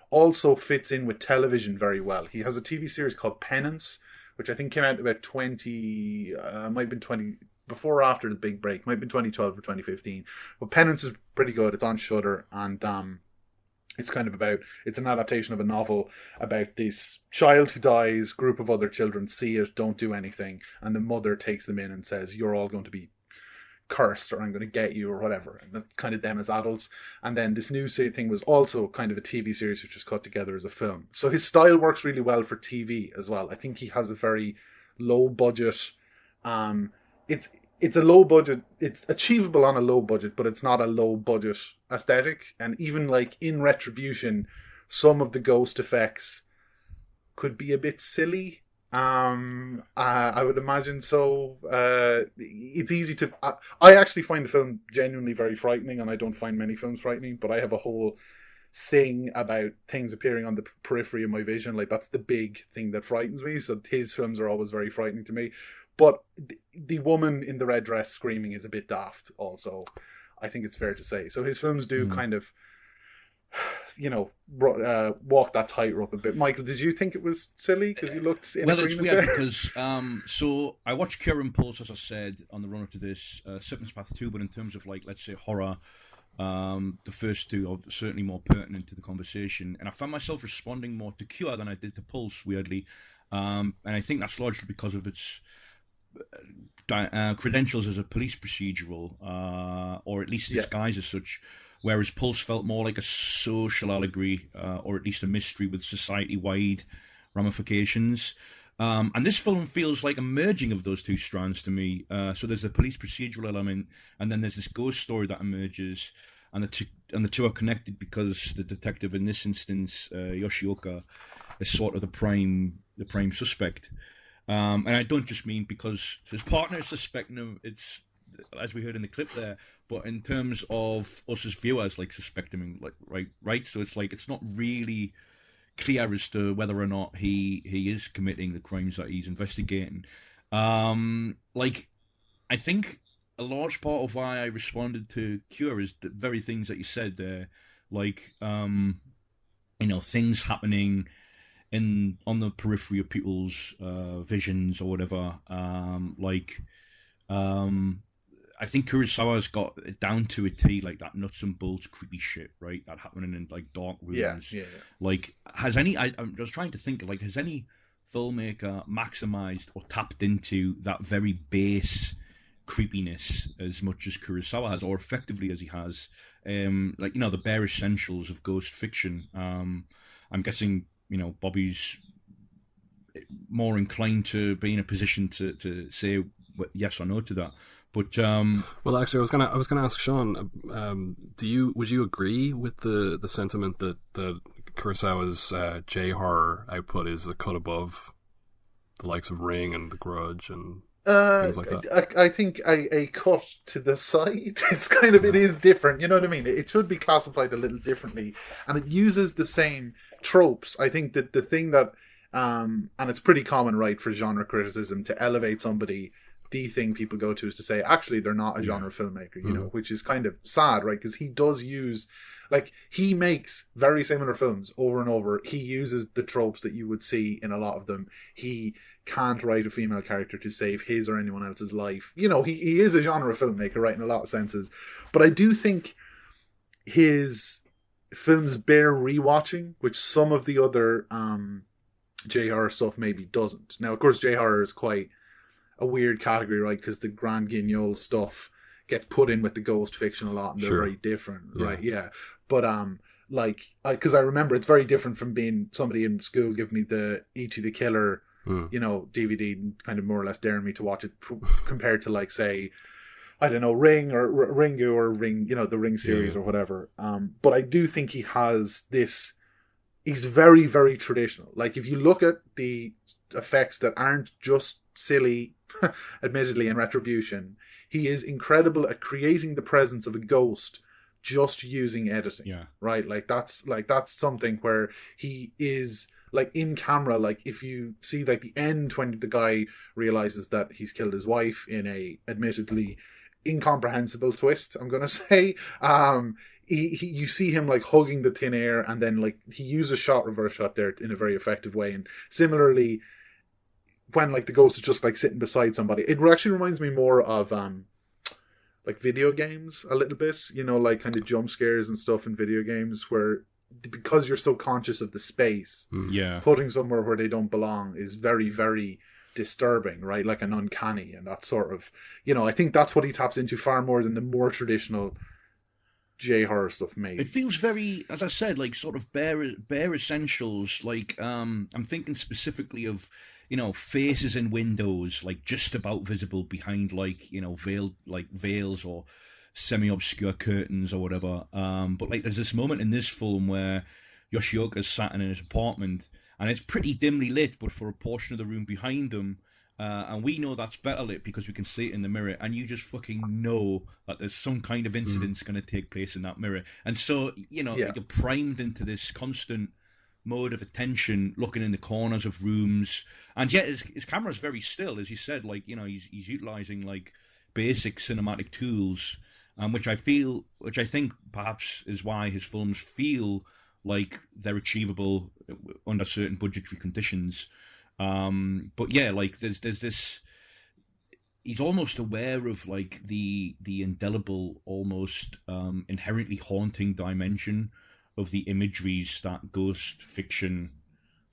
also fits in with television very well. He has a TV series called Penance, which I think came out about might have been 20 before or after the big break, might have been 2012 or 2015. But Penance is pretty good. It's on Shudder, and it's kind of it's an adaptation of a novel about this child who dies, group of other children see it, don't do anything, and the mother takes them in and says, you're all going to be cursed, or I'm going to get you, or whatever. And that's kind of them as adults. And then this new thing was also kind of a TV series which was cut together as a film. So his style works really well for TV as well. I think he has a very low budget, it's a low budget, it's achievable on a low budget, but it's not a low budget aesthetic. And even like in Retribution, some of the ghost effects could be a bit silly. I would imagine so. It's easy to... I actually find the film genuinely very frightening, and I don't find many films frightening, but I have a whole thing about things appearing on the periphery of my vision. Like, that's the big thing that frightens me, so his films are always very frightening to me. But the woman in the red dress screaming is a bit daft also, I think it's fair to say. So his films do kind of, walk that tightrope a bit. Michael, did you think it was silly because you looked in agreement there? Well, it's weird because, so I watched Cure Impulse, as I said, on the run-up to this, Serpent's Path 2, but in terms of, like, let's say horror, the first two are certainly more pertinent to the conversation. And I found myself responding more to Cure than I did to Pulse, weirdly. And I think that's largely because of its... credentials as a police procedural, or at least disguised as such, whereas Pulse felt more like a social allegory, or at least a mystery with society-wide ramifications. And this film feels like a merging of those two strands to me. So there's the police procedural element, and then there's this ghost story that emerges, and the two are connected because the detective in this instance, Yoshioka, is sort of the prime suspect. And I don't just mean because his partner is suspecting him, it's, as we heard in the clip there, but in terms of us as viewers, like, suspecting him, like, right? So it's like, it's not really clear as to whether or not he is committing the crimes that he's investigating. Like, I think a large part of why I responded to Cure is the very things that you said there, like, things happening on the periphery of people's visions or whatever. I think Kurosawa's got it down to a T, like that nuts and bolts creepy shit, right? That happening in like dark rooms. Yeah. Like, has any? I was trying to think, like, has any filmmaker maximized or tapped into that very base creepiness as much as Kurosawa has, or effectively as he has? The bare essentials of ghost fiction. I'm guessing, Bobby's more inclined to be in a position to say yes or no to that. But well, actually, I was gonna ask Sean. Would you agree with the sentiment that Kurosawa's J-horror output is a cut above the likes of Ring and The Grudge and things like that? I think a cut to the side. It's kind of, it is different. You know what I mean? It should be classified a little differently, and it uses the same tropes. I think that the thing that, and it's pretty common, right, for genre criticism to elevate somebody. The thing people go to is to say, actually, they're not a genre filmmaker, you know, which is kind of sad, right? Because he does use, like, he makes very similar films over and over. He uses the tropes that you would see in a lot of them. He can't write a female character to save his or anyone else's life. You know, he is a genre filmmaker, right, in a lot of senses. But I do think his films bear rewatching, which some of the other J-horror stuff maybe doesn't. Now, of course, J-horror is quite a weird category, right? Because the Grand Guignol stuff gets put in with the ghost fiction a lot, and they're very different, right? Yeah, but because I remember it's very different from being somebody in school giving me the Ichi the Killer, you know, DVD, and kind of more or less daring me to watch it, compared to, like, say, I don't know, Ring or Ringu or Ring, you know, the Ring series or whatever. But I do think he has this. He's very, very traditional. Like, if you look at the effects that aren't just silly, admittedly, in Retribution, he is incredible at creating the presence of a ghost just using editing. Yeah. Right? Like that's something where he is, like, in camera, like, if you see, like, the end when the guy realizes that he's killed his wife in a admittedly incomprehensible twist, I'm gonna say, you see him, like, hugging the thin air, and then, like, he uses reverse shot there in a very effective way. And similarly, when, like, the ghost is just, like, sitting beside somebody, it actually reminds me more of like video games a little bit, you know, like kind of jump scares and stuff in video games, where because you're so conscious of the space, putting somewhere where they don't belong is very, very disturbing, right? Like an uncanny, and that sort of, you know, I think that's what he taps into far more than the more traditional J-horror stuff made. It feels very, as I said, like, sort of bare essentials. Like, I'm thinking specifically of, you know, faces in windows, like, just about visible behind, like, you know, veils or semi-obscure curtains or whatever. But, like, there's this moment in this film where Yoshioka's sat in his apartment, and it's pretty dimly lit, but for a portion of the room behind them. And we know that's better lit because we can see it in the mirror, and you just fucking know that there's some kind of incident's going to take place in that mirror. And so, you know, you're primed into this constant mode of attention, looking in the corners of rooms. And yet his camera's very still, as you said. Like, you know, he's utilizing, like, basic cinematic tools, which I think perhaps is why his films feel like they're achievable under certain budgetary conditions. But yeah, like, there's this, he's almost aware of, like, the indelible, almost inherently haunting dimension of the imageries that ghost fiction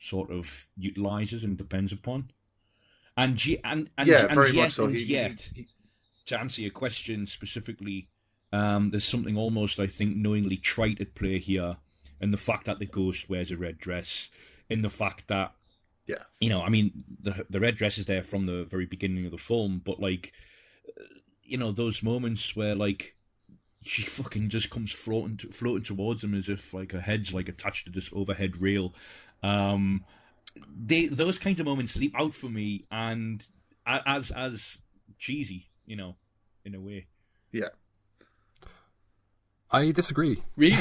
sort of utilizes and depends upon. And yet, to answer your question specifically, there's something almost, I think, knowingly trite at play here, in the fact that the ghost wears a red dress, in the fact that, you know, I mean, the red dress is there from the very beginning of the film, but, like, you know, those moments where, like, she fucking just comes floating towards him as if, like, her head's, like, attached to this overhead rail. Those kinds of moments leap out for me, and as cheesy, you know, in a way. Yeah. I disagree. Really?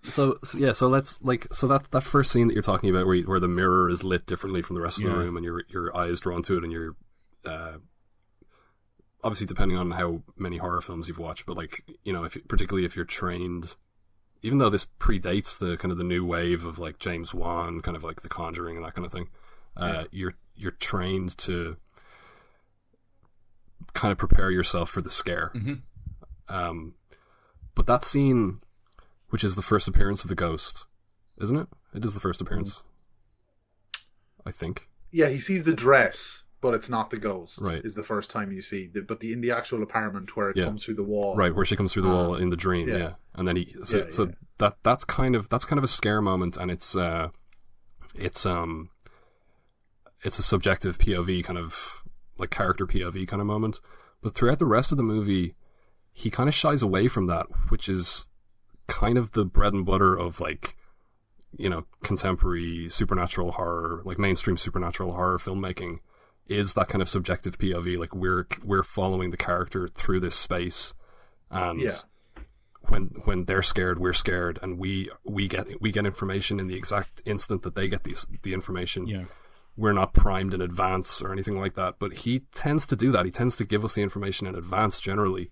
So that first scene that you're talking about, where the mirror is lit differently from the rest of the room, and your eyes drawn to it, and you're obviously, depending on how many horror films you've watched, but, like, you know, particularly if you're trained, even though this predates the kind of the new wave of, like, James Wan, kind of like The Conjuring and that kind of thing, you're trained to kind of prepare yourself for the scare. But that scene, which is the first appearance of the ghost, isn't it? It is the first appearance, I think. Yeah, he sees the dress, but it's not the ghost. Right, is the first time you see. In the actual apartment where it comes through the wall. Right, where she comes through the wall in the dream. Yeah, and then that's kind of a scare moment, and it's a subjective POV kind of like character POV kind of moment. But throughout the rest of the movie, he kind of shies away from that, which is kind of the bread and butter of like, you know, contemporary supernatural horror, like mainstream supernatural horror filmmaking, is that kind of subjective POV. Like we're following the character through this space, and when they're scared, we're scared, and we get information in the exact instant that they get the information. Yeah. We're not primed in advance or anything like that, but he tends to do that. He tends to give us the information in advance generally.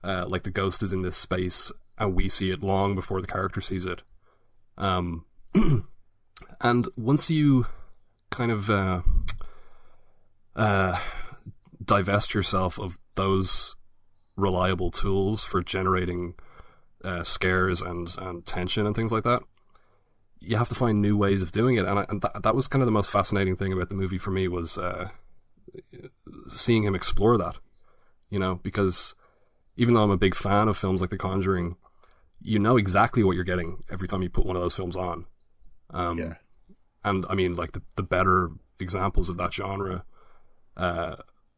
Like the ghost is in this space and we see it long before the character sees it. And once you kind of divest yourself of those reliable tools for generating scares and tension and things like that, you have to find new ways of doing it. And that was kind of the most fascinating thing about the movie for me, was seeing him explore that, you know, because even though I'm a big fan of films like The Conjuring, you know exactly what you're getting every time you put one of those films on. And I mean, like the better examples of that genre,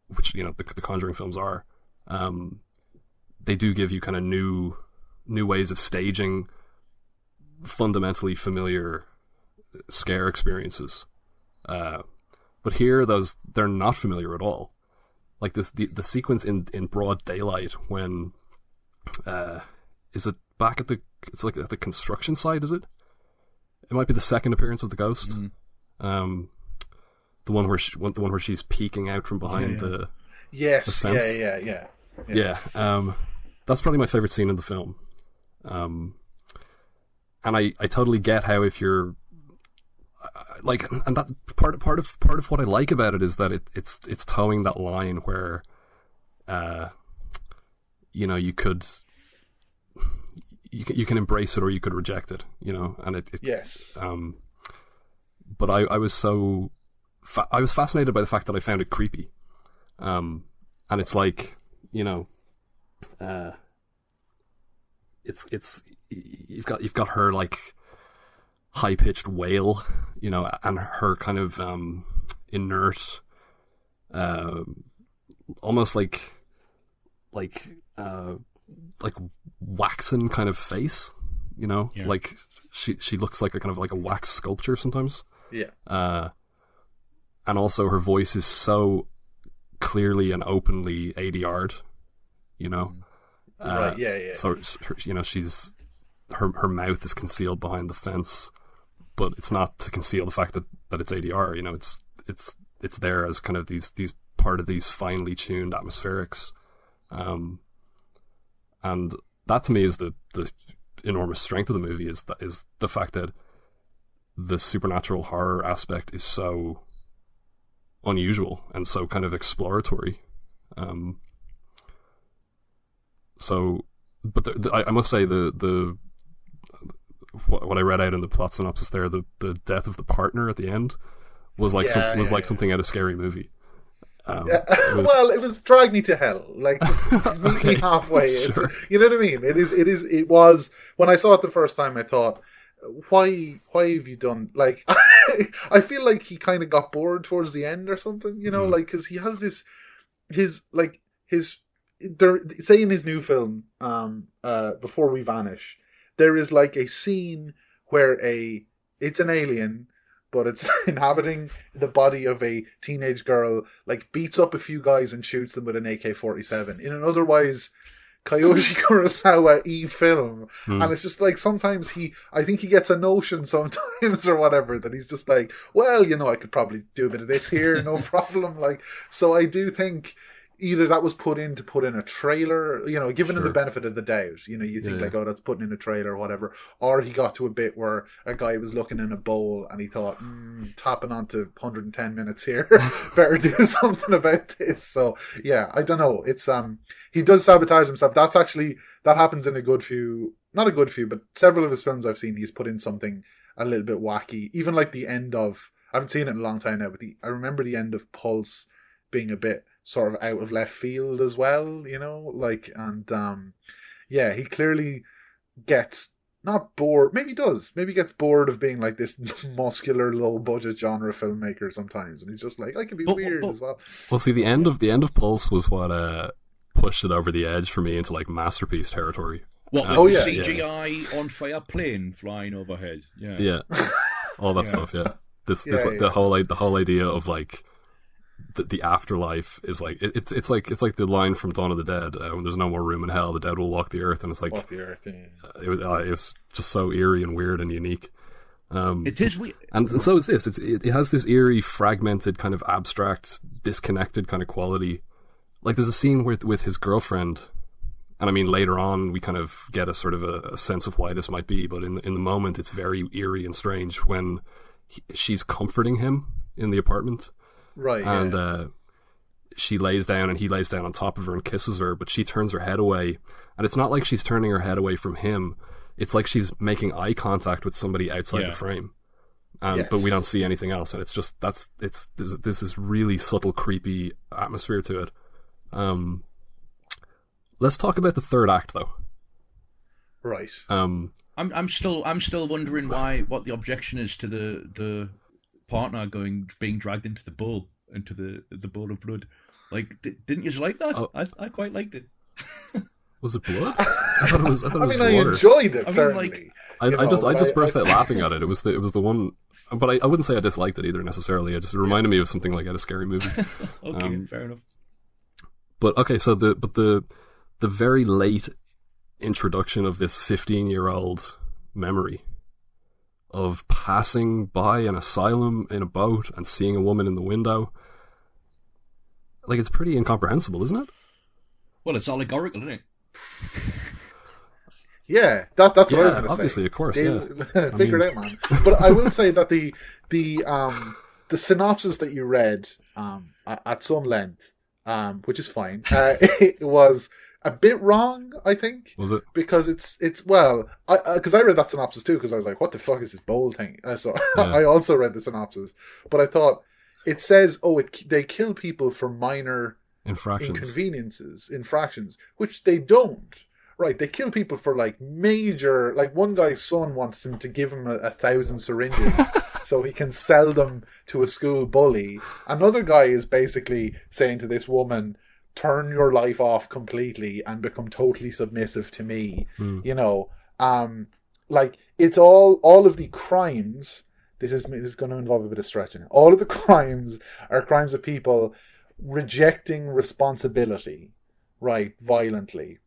which, you know, the Conjuring films are, they do give you kind of new ways of staging fundamentally familiar scare experiences. But here, they're not familiar at all. Like the sequence in broad daylight when is it back at it's like at the construction site, is it? It might be the second appearance of the ghost. The one where she's peeking out from behind the fence. Yeah. That's probably my favorite scene in the film. And I totally get how, if you're like, and that part of what I like about it is that it's towing that line where, you know, you can embrace it or you could reject it, you know, and but I was I was fascinated by the fact that I found it creepy, and it's like, you know, it's you've got her like high pitched wail, you know, and her kind of inert, almost like waxen kind of face, you know, like she looks like a kind of like a wax sculpture sometimes. And also her voice is so clearly and openly ADR'd, you know. So you know, she's her mouth is concealed behind the fence, but it's not to conceal the fact that it's ADR. You know, it's there as kind of these part of these finely tuned atmospherics, and that to me is the enormous strength of the movie, is the fact that the supernatural horror aspect is so unusual and so kind of exploratory. But I must say what I read out in the plot synopsis there, the death of the partner at the end was like something out of Scary Movie. It was Drag Me to Hell. Like, just meet me halfway. Sure. You know what I mean? It was, when I saw it the first time, I thought, why have you done, like, I feel like he kind of got bored towards the end or something, you know, like, because he has say in his new film, Before We Vanish, there is like a scene where it's an alien, but it's inhabiting the body of a teenage girl, like beats up a few guys and shoots them with an AK-47 in an otherwise Kiyoshi Kurosawa film. And it's just like, sometimes I think he gets a notion sometimes or whatever, that he's just like, well, you know, I could probably do a bit of this here, no problem. Like, so I do think either that was put in a trailer, you know, given him the benefit of the doubt, you know, you think like, oh, that's putting in a trailer or whatever, or he got to a bit where a guy was looking in a bowl and he thought, tapping onto 110 minutes here, better do something about this. So yeah, I don't know. It's he does sabotage himself. That happens in not a good few, but several of his films I've seen, he's put in something a little bit wacky. Even like the end of, I haven't seen it in a long time now, but I remember the end of Pulse being a bit sort of out of left field as well, you know, like, and he clearly gets not bored. Maybe he does. Maybe he gets bored of being like this muscular, low-budget genre filmmaker sometimes, and he's just like, I can be weird as well. Well, see, the end of Pulse was what pushed it over the edge for me into like masterpiece territory. What, with the CGI on fire plane flying overhead? Yeah. All that stuff. Yeah, the whole idea of like the afterlife is like it's like the line from Dawn of the Dead when there's no more room in hell, the dead will walk the earth, and it's like walk the earth. Yeah. It was just so eerie and weird and unique. It is weird, and so is this. It has this eerie, fragmented, kind of abstract, disconnected kind of quality. Like there's a scene with his girlfriend. And I mean, later on, we kind of get a sort of a sense of why this might be. But in the moment, it's very eerie and strange when she's comforting him in the apartment. Right. And she lays down and he lays down on top of her and kisses her. But she turns her head away. And it's not like she's turning her head away from him. It's like she's making eye contact with somebody outside the frame. But we don't see anything else. And it's just, this is really subtle, creepy atmosphere to it. Let's talk about the third act, though. Right. I'm still wondering what the objection is to the partner being dragged into the bowl of blood. Like, didn't you like that? Oh. I quite liked it. Was it blood? I thought it was. I water. Enjoyed it. Certainly. I just burst out laughing at it. It was the one. But I wouldn't say I disliked it either necessarily. It just reminded me of something like at a scary movie. Okay, fair enough. But okay, so the very late introduction of this 15-year-old memory of passing by an asylum in a boat and seeing a woman in the window, like, it's pretty incomprehensible, isn't it? Well, it's allegorical, isn't it? Yeah, that's what I was going to say. Obviously, of course, Figure it out, man. But I will say that the synopsis that you read at some length, which is fine, it was a bit wrong, I think. Was it? Because because I read that synopsis too, because I was like, what the fuck is this bowl thing? So I also read the synopsis, but I thought it says, they kill people for minor infractions, which they don't. Right, they kill people for like major, like one guy's son wants him to give him 1,000 syringes so he can sell them to a school bully. Another guy is basically saying to this woman, turn your life off completely and become totally submissive to me. You know, like it's all of the crimes. This is going to involve a bit of stretching. All of the crimes are crimes of people rejecting responsibility, right, violently.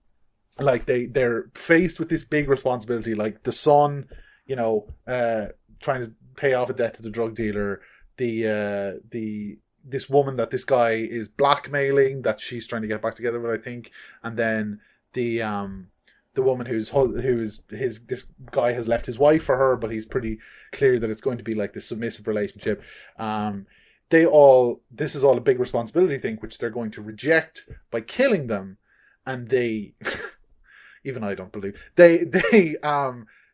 Like they're faced with this big responsibility, like the son, you know, trying to pay off a debt to the drug dealer, this woman that this guy is blackmailing, that she's trying to get back together with, I think, and then the woman this guy has left his wife for her, but he's pretty clear that it's going to be like this submissive relationship. This is all a big responsibility thing, which they're going to reject by killing them, and they. Even I don't believe. They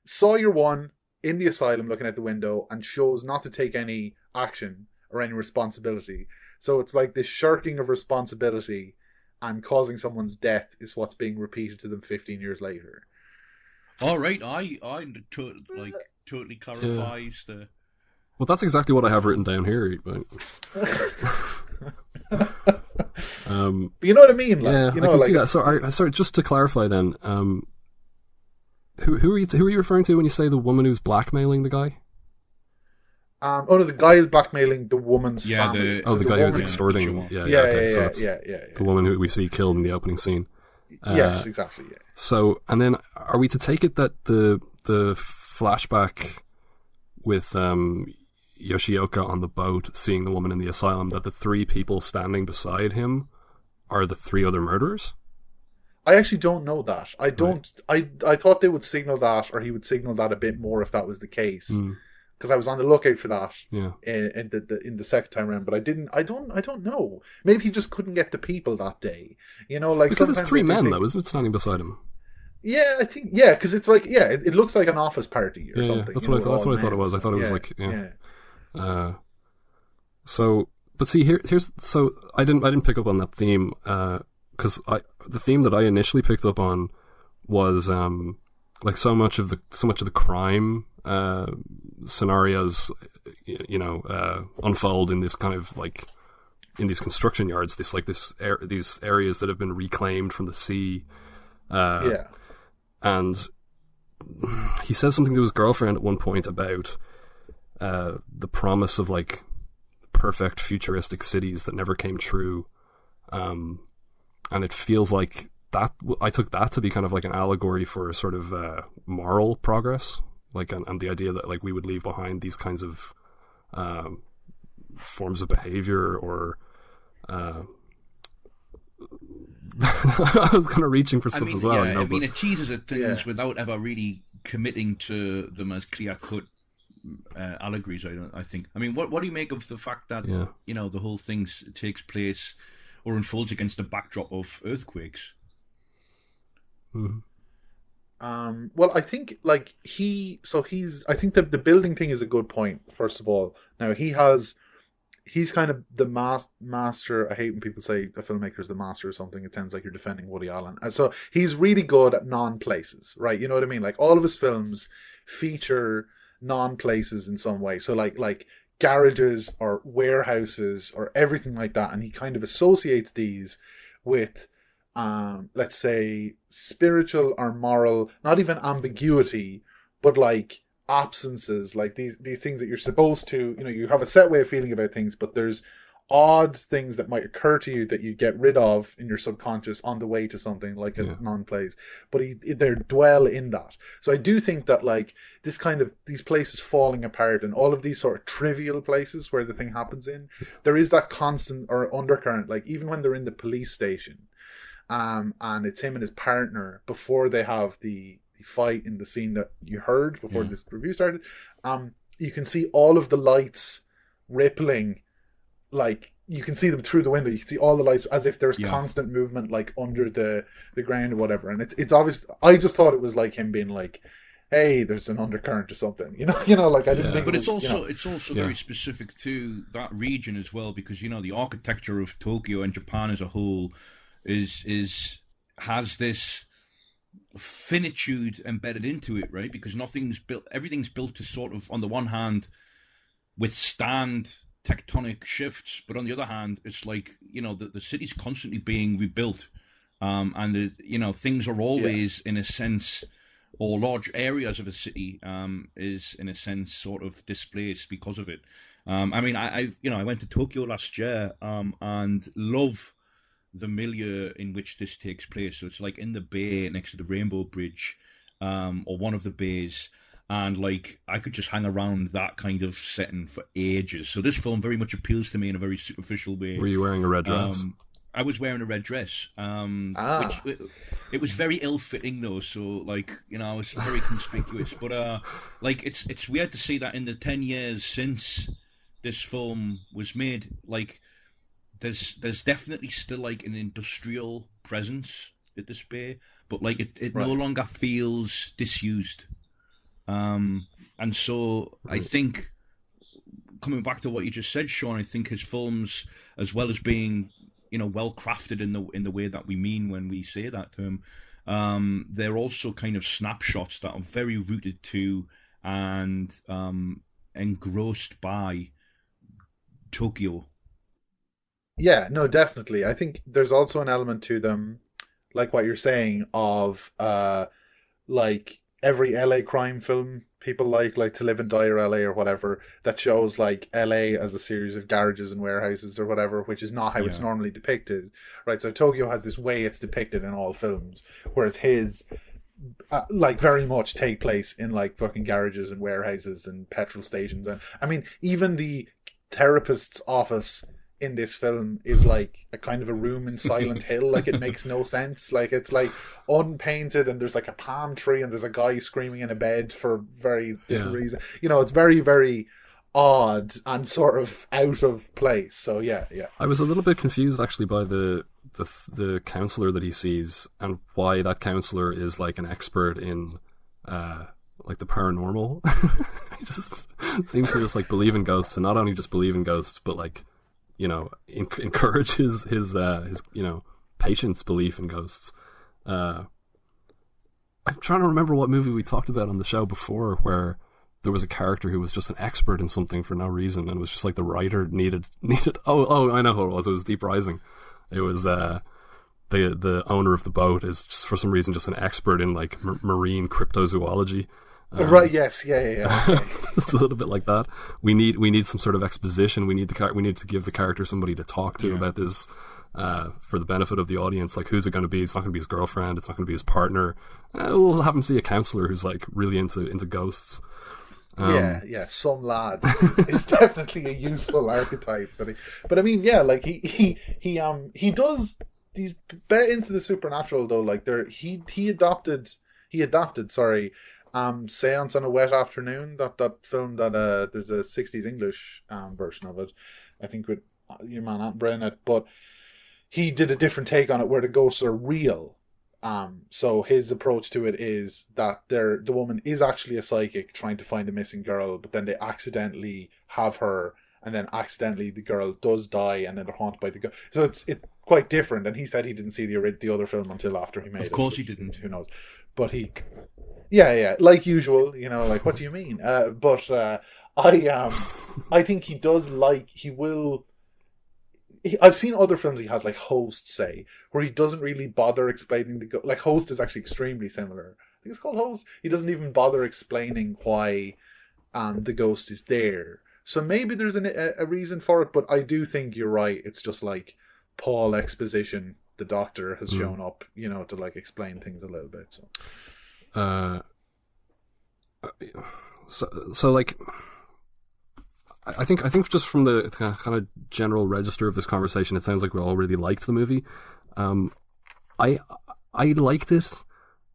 saw your one in the asylum looking out the window and chose not to take any action or any responsibility. So it's like this shirking of responsibility and causing someone's death is what's being repeated to them 15 years later. All right, I totally clarifies the. Well, that's exactly what I have written down here. But... but you know what I mean? Like, yeah, you know, I can see that. So, sorry, just to clarify then, who are you referring to when you say the woman who's blackmailing the guy? The guy is blackmailing the woman's family. The guy who's extorting. The woman who we see killed in the opening scene. Yes, exactly. Yeah. So, and then are we to take it that the flashback with Yoshioka on the boat, seeing the woman in the asylum, that the three people standing beside him are the three other murderers? I actually don't know that. I don't. Right. I thought they would signal that, or he would signal that a bit more if that was the case. Because I was on the lookout for that. Yeah. In the second time around, but I didn't. I don't know. Maybe he just couldn't get the people that day. You know, like because it's three men though, isn't it, standing beside him? Yeah, I think because it's like it looks like an office party or something. That's what I thought it was. I thought it was like So, but see here's so I didn't pick up on that theme because the theme that I initially picked up on was like so much of the crime scenarios, unfold in this kind of like in these construction yards, these areas that have been reclaimed from the sea. And he says something to his girlfriend at one point about the promise of like perfect futuristic cities that never came true, and it feels like that. I took that to be kind of like an allegory for a sort of moral progress, like and the idea that like we would leave behind these kinds of forms of behavior or. I was kind of reaching for stuff as well. Yeah, it teases at things without ever really committing to them as clear-cut allegories. I think. I mean, what do you make of the fact that the whole thing takes place or unfolds against the backdrop of earthquakes? Well, I think like I think the building thing is a good point. First of all, now he's kind of the master. I hate when people say a filmmaker is the master or something. It sounds like you're defending Woody Allen. And so he's really good at non-places, right? You know what I mean? Like all of his films feature non-places in some way. So like garages or warehouses or everything like that. And he kind of associates these with, let's say, spiritual or moral, not even ambiguity, but like absences, like these things that you're supposed to, you have a set way of feeling about things, but there's odd things that might occur to you that you get rid of in your subconscious on the way to something like a non-place, but they dwell in that. So I do think that like this kind of these places falling apart and all of these sort of trivial places where the thing happens in, there is that constant or undercurrent, like even when they're in the police station, and it's him and his partner before they have the fight in the scene that you heard before this review started, you can see all of the lights rippling, like you can see them through the window. You can see all the lights as if there's constant movement like under the ground or whatever. And it's obvious. I just thought it was like him being like, hey, there's an undercurrent to something, like I didn't think. But it's also very specific to that region as well, because the architecture of Tokyo and Japan as a whole has this finitude embedded into it, right? Because everything's built to sort of, on the one hand, withstand tectonic shifts, but on the other hand, it's like the city's constantly being rebuilt, and things are always in a sense, or large areas of a city is in a sense sort of displaced because of it. I mean, I went to Tokyo last year and love the milieu in which this takes place. So it's like in the bay next to the Rainbow Bridge, or one of the bays, and like I could just hang around that kind of setting for ages. So this film very much appeals to me in a very superficial way. Were you wearing a red dress? I was wearing a red dress, which it was very ill-fitting though. So like I was very conspicuous. But like it's weird to see that in the 10 years since this film was made, like. There's definitely still like an industrial presence at this bay, but like it no longer feels disused. And so I think, coming back to what you just said, Sean, I think his films, as well as being well crafted in the way that we mean when we say that term, they're also kind of snapshots that are very rooted to and engrossed by Tokyo. Yeah, no, definitely. I think there's also an element to them, like what you're saying, of like every LA crime film people like To Live and Die or LA or whatever, that shows like LA as a series of garages and warehouses or whatever, which is not how it's normally depicted, right? So Tokyo has this way it's depicted in all films, whereas his like very much take place in like fucking garages and warehouses and petrol stations. And I mean, even the therapist's office in this film is like a kind of a room in Silent Hill. Like it makes no sense. Like it's like unpainted and there's like a palm tree and there's a guy screaming in a bed for very little reason. It's very, very odd and sort of out of place. So yeah. I was a little bit confused actually by the counselor that he sees and why that counselor is like an expert in like the paranormal. He just seems to just like believe in ghosts, and not only just believe in ghosts, but like encourages his patient's belief in ghosts. I'm trying to remember what movie we talked about on the show before where there was a character who was just an expert in something for no reason, and it was just like the writer needed. Oh, I know who it was. It was Deep Rising. It was the owner of the boat is just for some reason just an expert in like marine cryptozoology. Right. Yes. Yeah. Okay. It's a little bit like that. We need some sort of exposition. We need to give the character somebody to talk to about this for the benefit of the audience. Like, who's it going to be? It's not going to be his girlfriend. It's not going to be his partner. We'll have him see a counselor who's like really into ghosts. Some lad is definitely a useful archetype. But I mean, yeah, like he does. He's bet into the supernatural though. Like he adopted. Seance on a Wet Afternoon. That film that there's a 60s English version of it. I think with your man Aunt Brennan. But he did a different take on it where the ghosts are real. So his approach to it is that the woman is actually a psychic trying to find a missing girl, but then they accidentally have her, and then accidentally the girl does die, and then they're haunted by the ghost. So it's quite different. And he said he didn't see the other film until after he made it. Of course he didn't. Who knows? But he, like usual, like what do you mean? I think he does he will. I've seen other films he has, like Host, say, where he doesn't really bother explaining like Host is actually extremely similar. I think it's called Host. He doesn't even bother explaining why the ghost is there. So maybe there's a reason for it, but I do think you're right. It's just like Paul exposition. The doctor has shown up, to like explain things a little bit. So like. I think just from the kind of general register of this conversation, it sounds like we all really liked the movie. I liked it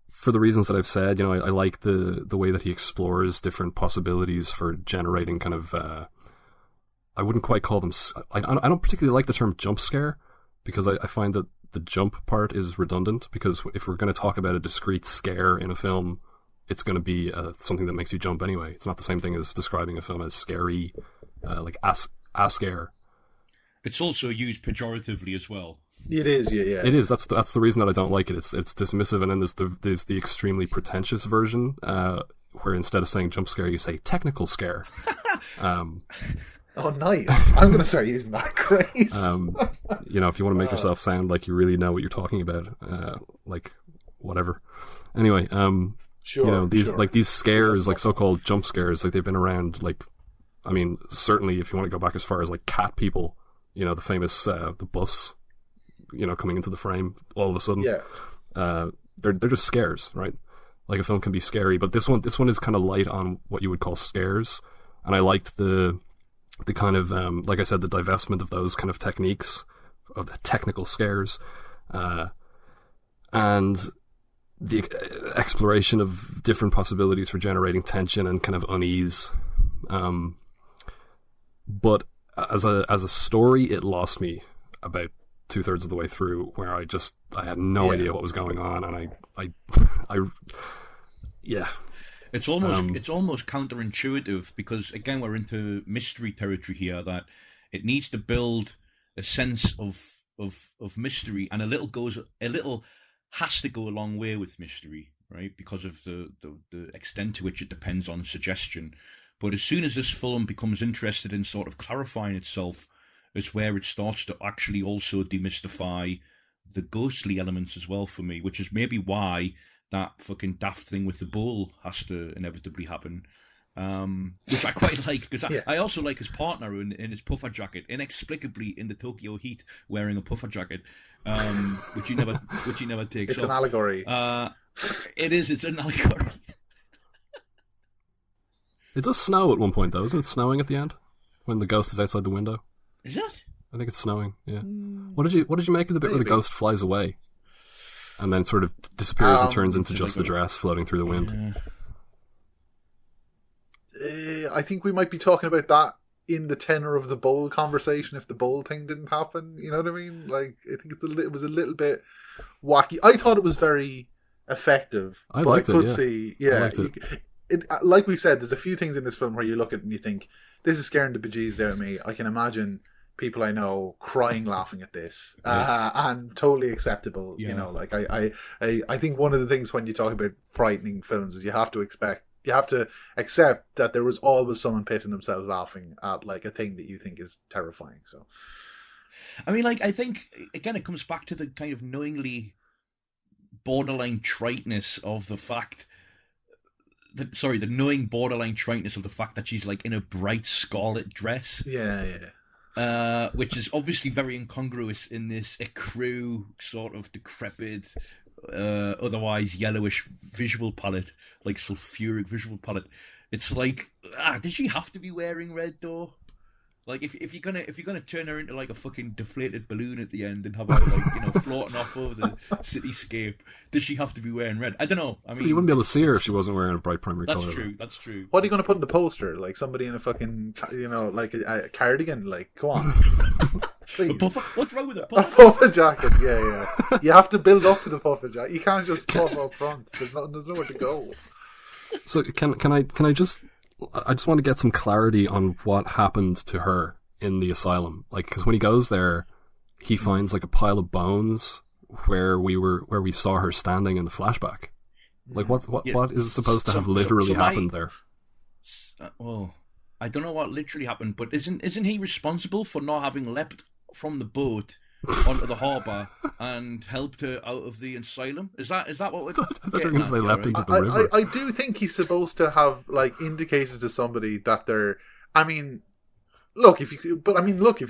for the reasons that I've said. I like the way that he explores different possibilities for generating kind of. I wouldn't quite call them. I don't particularly like the term jump scare because I find that the jump part is redundant. Because if we're going to talk about a discrete scare in a film, it's going to be something that makes you jump anyway. It's not the same thing as describing a film as scary, like a scare. It's also used pejoratively as well. It is, yeah. It is. That's the reason that I don't like it. It's dismissive, and then there's the extremely pretentious version, where instead of saying jump scare, you say technical scare. Oh, nice! I'm going to start using that. Great. If you want to make yourself sound like you really know what you're talking about, like whatever. Anyway, Sure, these scares, like so-called jump scares, like they've been around. Like, I mean, certainly if you want to go back as far as like Cat People, the famous the bus, coming into the frame all of a sudden. Yeah. They're just scares, right? Like a film can be scary, but this one is kind of light on what you would call scares, and I liked the kind of like I said, the divestment of those kind of techniques of the technical scares, and the exploration of different possibilities for generating tension and kind of unease. But as a story, it lost me about 2/3 of the way through, where I had no idea what was going on, and I It's almost counterintuitive because again we're into mystery territory here, that it needs to build a sense of mystery, and a little has to go a long way with mystery, right? Because of the extent to which it depends on suggestion. But as soon as this film becomes interested in sort of clarifying itself, is where it starts to actually also demystify the ghostly elements as well for me, which is maybe why that fucking daft thing with the bull has to inevitably happen. Which I quite like, because I also like his partner in his puffer jacket, inexplicably in the Tokyo heat wearing a puffer jacket, which he never takes off. It's an allegory. It's an allegory. It does snow at one point, though. Isn't it snowing at the end when the ghost is outside the window? Is it? I think it's snowing. Yeah. What did you make of the bit where the ghost flies away and then sort of disappears and turns into just the dress floating through the wind? I think we might be talking about that in the tenor of the bowl conversation if the bowl thing didn't happen. You know what I mean? Like, I think it was a little bit wacky. I thought it was very effective. I liked it. I liked it. Like we said, there's a few things in this film where you look at it and you think, this is scaring the bejesus out of me. I can imagine, people I know crying laughing at this, and totally acceptable. Yeah. You know, like I think one of the things when you talk about frightening films is you have to accept that there was always someone pissing themselves laughing at like a thing that you think is terrifying. So, I mean, like, I think again it comes back to the kind of knowingly borderline triteness of the fact. The knowing borderline triteness of the fact that she's like in a bright scarlet dress. Yeah. Which is obviously very incongruous in this ecru sort of decrepit, otherwise yellowish visual palette, like sulfuric visual palette. It's like, did she have to be wearing red though? Like, if you're gonna turn her into like a fucking deflated balloon at the end and have her like floating off over the cityscape, does she have to be wearing red? I don't know. I mean, you wouldn't be able to see her if she wasn't wearing a bright primary color. That's true. What are you going to put in the poster? Like somebody in a fucking, like a cardigan? Like, come on. What's wrong with it? A puffer jacket, yeah. You have to build up to the puffer jacket. You can't just puff up front. There's nowhere to go. So can I just want to get some clarity on what happened to her in the asylum. Like, because when he goes there, he finds like a pile of bones where we saw her standing in the flashback. Like, what is supposed to have literally happened there? Well, I don't know what literally happened, but isn't he responsible for not having leapt from the boat onto the harbour and helped her out of the asylum? Is that what we're getting at? I do think he's supposed to have like indicated to somebody that they're. I mean, look, if you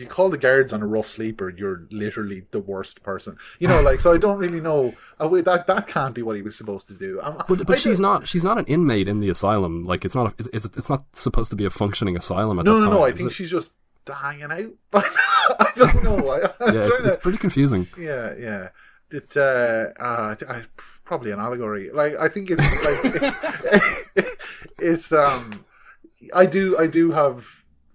call the guards on a rough sleeper, you're literally the worst person. Like, so I don't really know. That can't be what he was supposed to do. But she's not an inmate in the asylum. Like, it's not supposed to be a functioning asylum at that time. No. I think she's just hanging out. I don't know. It's pretty confusing. Yeah. Probably an allegory. Like, I think it's like it's. I do have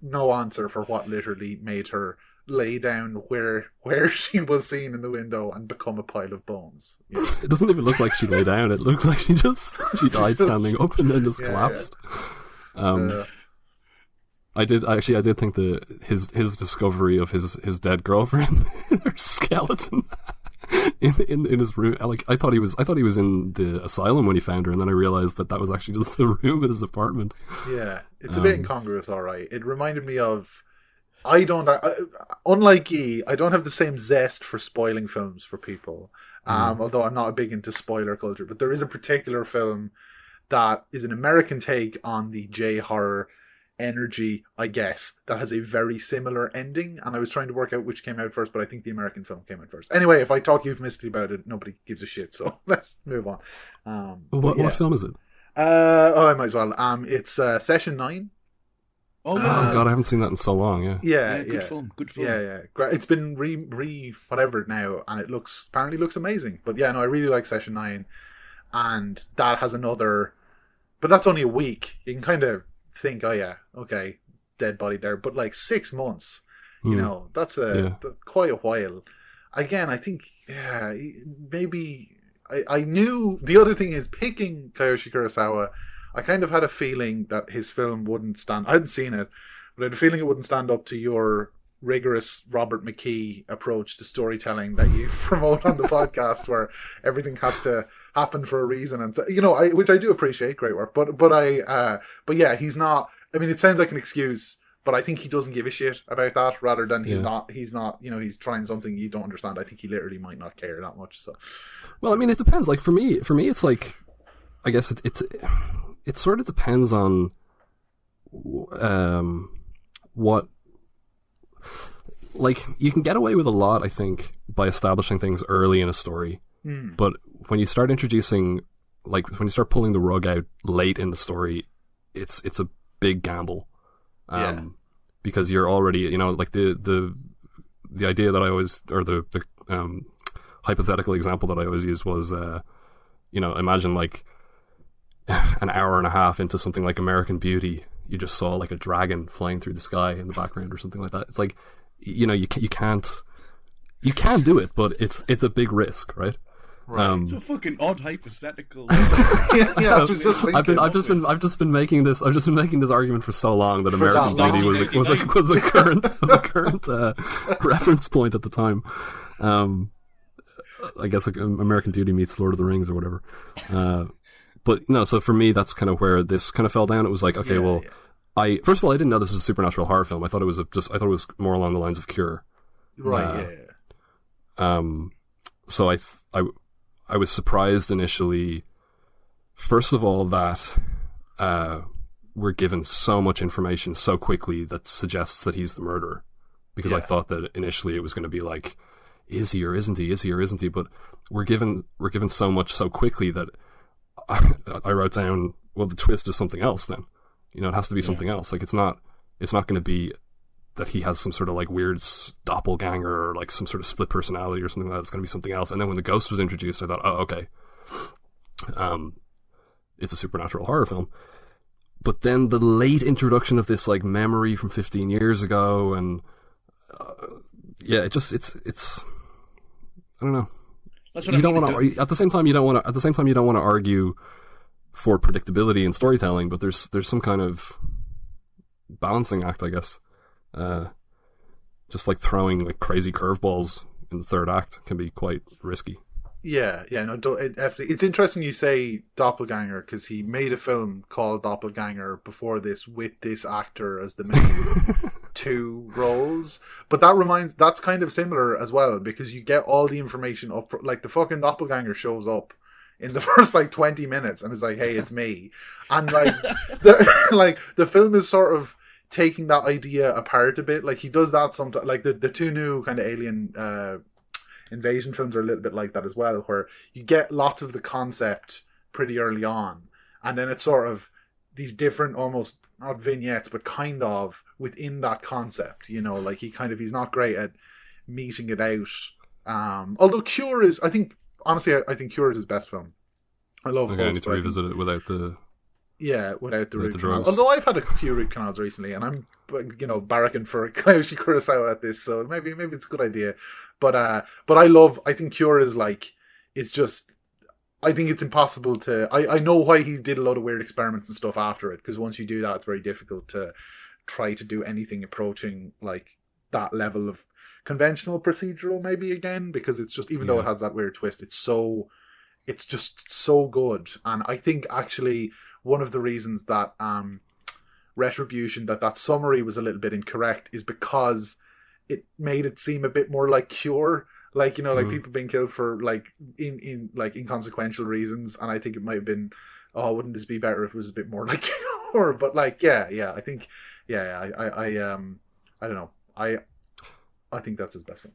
no answer for what literally made her lay down where she was seen in the window and become a pile of bones. It doesn't even look like she lay down. It looked like she died standing up and then just collapsed. Yeah. I did think his discovery of his dead girlfriend, her skeleton in his room. Like, I thought he was in the asylum when he found her, and then I realized that was actually just the room in his apartment. Yeah, it's a bit incongruous. All right, it reminded me of. Unlike Guy, I don't have the same zest for spoiling films for people. Although I'm not big into spoiler culture, but there is a particular film that is an American take on the J horror energy, I guess, that has a very similar ending, and I was trying to work out which came out first, but I think the American film came out first. Anyway, if I talk euphemistically about it, nobody gives a shit, so let's move on. What film is it? I might as well. It's Session 9. Oh God, I haven't seen that in so long. Yeah, good film. Yeah. It's been re whatever now, and it apparently looks amazing. But yeah, no, I really like Session 9, and that has another, but that's only a week. You can kind of think, oh yeah, okay, dead body there, but like 6 months, that's quite a while. Again, I think, maybe I knew. The other thing is, picking Kiyoshi Kurosawa, I kind of had a feeling that his film wouldn't stand. I hadn't seen it, but I had a feeling it wouldn't stand up to your rigorous Robert McKee approach to storytelling that you promote on the podcast, where everything has to happen for a reason, and which I do appreciate. Great work, but yeah, he's not. I mean, it sounds like an excuse, but I think he doesn't give a shit about that. Rather than he's not. He's he's trying something you don't understand. I think he literally might not care that much. So, well, I mean, it depends. Like for me, it's like, I guess it sort of depends on what. Like, you can get away with a lot, I think, by establishing things early in a story. But when you start introducing, like, when you start pulling the rug out late in the story, it's a big gamble. Because you're already, like the idea that I always, or the hypothetical example that I always use was, imagine like an hour and a half into something like American Beauty, you just saw like a dragon flying through the sky in the background or something like that. It's like, you can't do it, but it's a big risk, right? It's a fucking odd hypothetical. I was just thinking. I've just been making this argument for so long that American Beauty was a current reference point at the time. I guess like American Beauty meets Lord of the Rings or whatever. But no, so for me that's kind of where this kind of fell down. It was like, okay, I first of all I didn't know this was a supernatural horror film. I thought it was more along the lines of Cure. Right. So I was surprised initially, first of all, that we're given so much information so quickly that suggests that he's the murderer. Because I thought that initially it was going to be like, is he or isn't he? Is he or isn't he? But we're given so much so quickly that I wrote down, well, the twist is something else then. You know, it has to be something else. Like, it's not going to be that he has some sort of like weird doppelganger or like some sort of split personality or something like that. It's going to be something else. And then when the ghost was introduced, I thought, oh, okay. It's a supernatural horror film. But then the late introduction of this like memory from 15 years ago and it's I don't know. That's what you don't want to. At the same time, you don't want to argue for predictability in storytelling, but there's some kind of balancing act, I guess. Just like throwing like crazy curveballs in the third act can be quite risky. Yeah, no, it's interesting you say doppelganger because he made a film called Doppelganger before this with this actor as the main two roles. But that's kind of similar as well because you get all the information up, like the fucking doppelganger shows up in the first like 20 minutes and it's like, hey, it's me. And like, the film is sort of taking that idea apart a bit. Like he does that sometimes, like the two new kind of alien, invasion films are a little bit like that as well, where you get lots of the concept pretty early on, and then it's sort of these different, almost not vignettes, but kind of within that concept. You know, like he's not great at meeting it out. Although Cure is, I think Cure is his best film. I love. Okay, I need to revisit it without the. Yeah, without the root drugs. canals. Although I've had a few root canals recently, and I'm, barracking for Klaus Kurosawa at this, so maybe it's a good idea. But I think Cure is like, it's just, I think it's impossible to. I know why he did a lot of weird experiments and stuff after it, because once you do that, it's very difficult to try to do anything approaching like that level of conventional procedural, maybe again, because it's just, even though it has that weird twist, it's just so good. And I think actually one of the reasons that Retribution, that summary was a little bit incorrect, is because it made it seem a bit more like Cure, like people being killed for like in inconsequential reasons. And I think it might have been, oh, wouldn't this be better if it was a bit more like Cure? But like, I think, I don't know, I think that's his best one.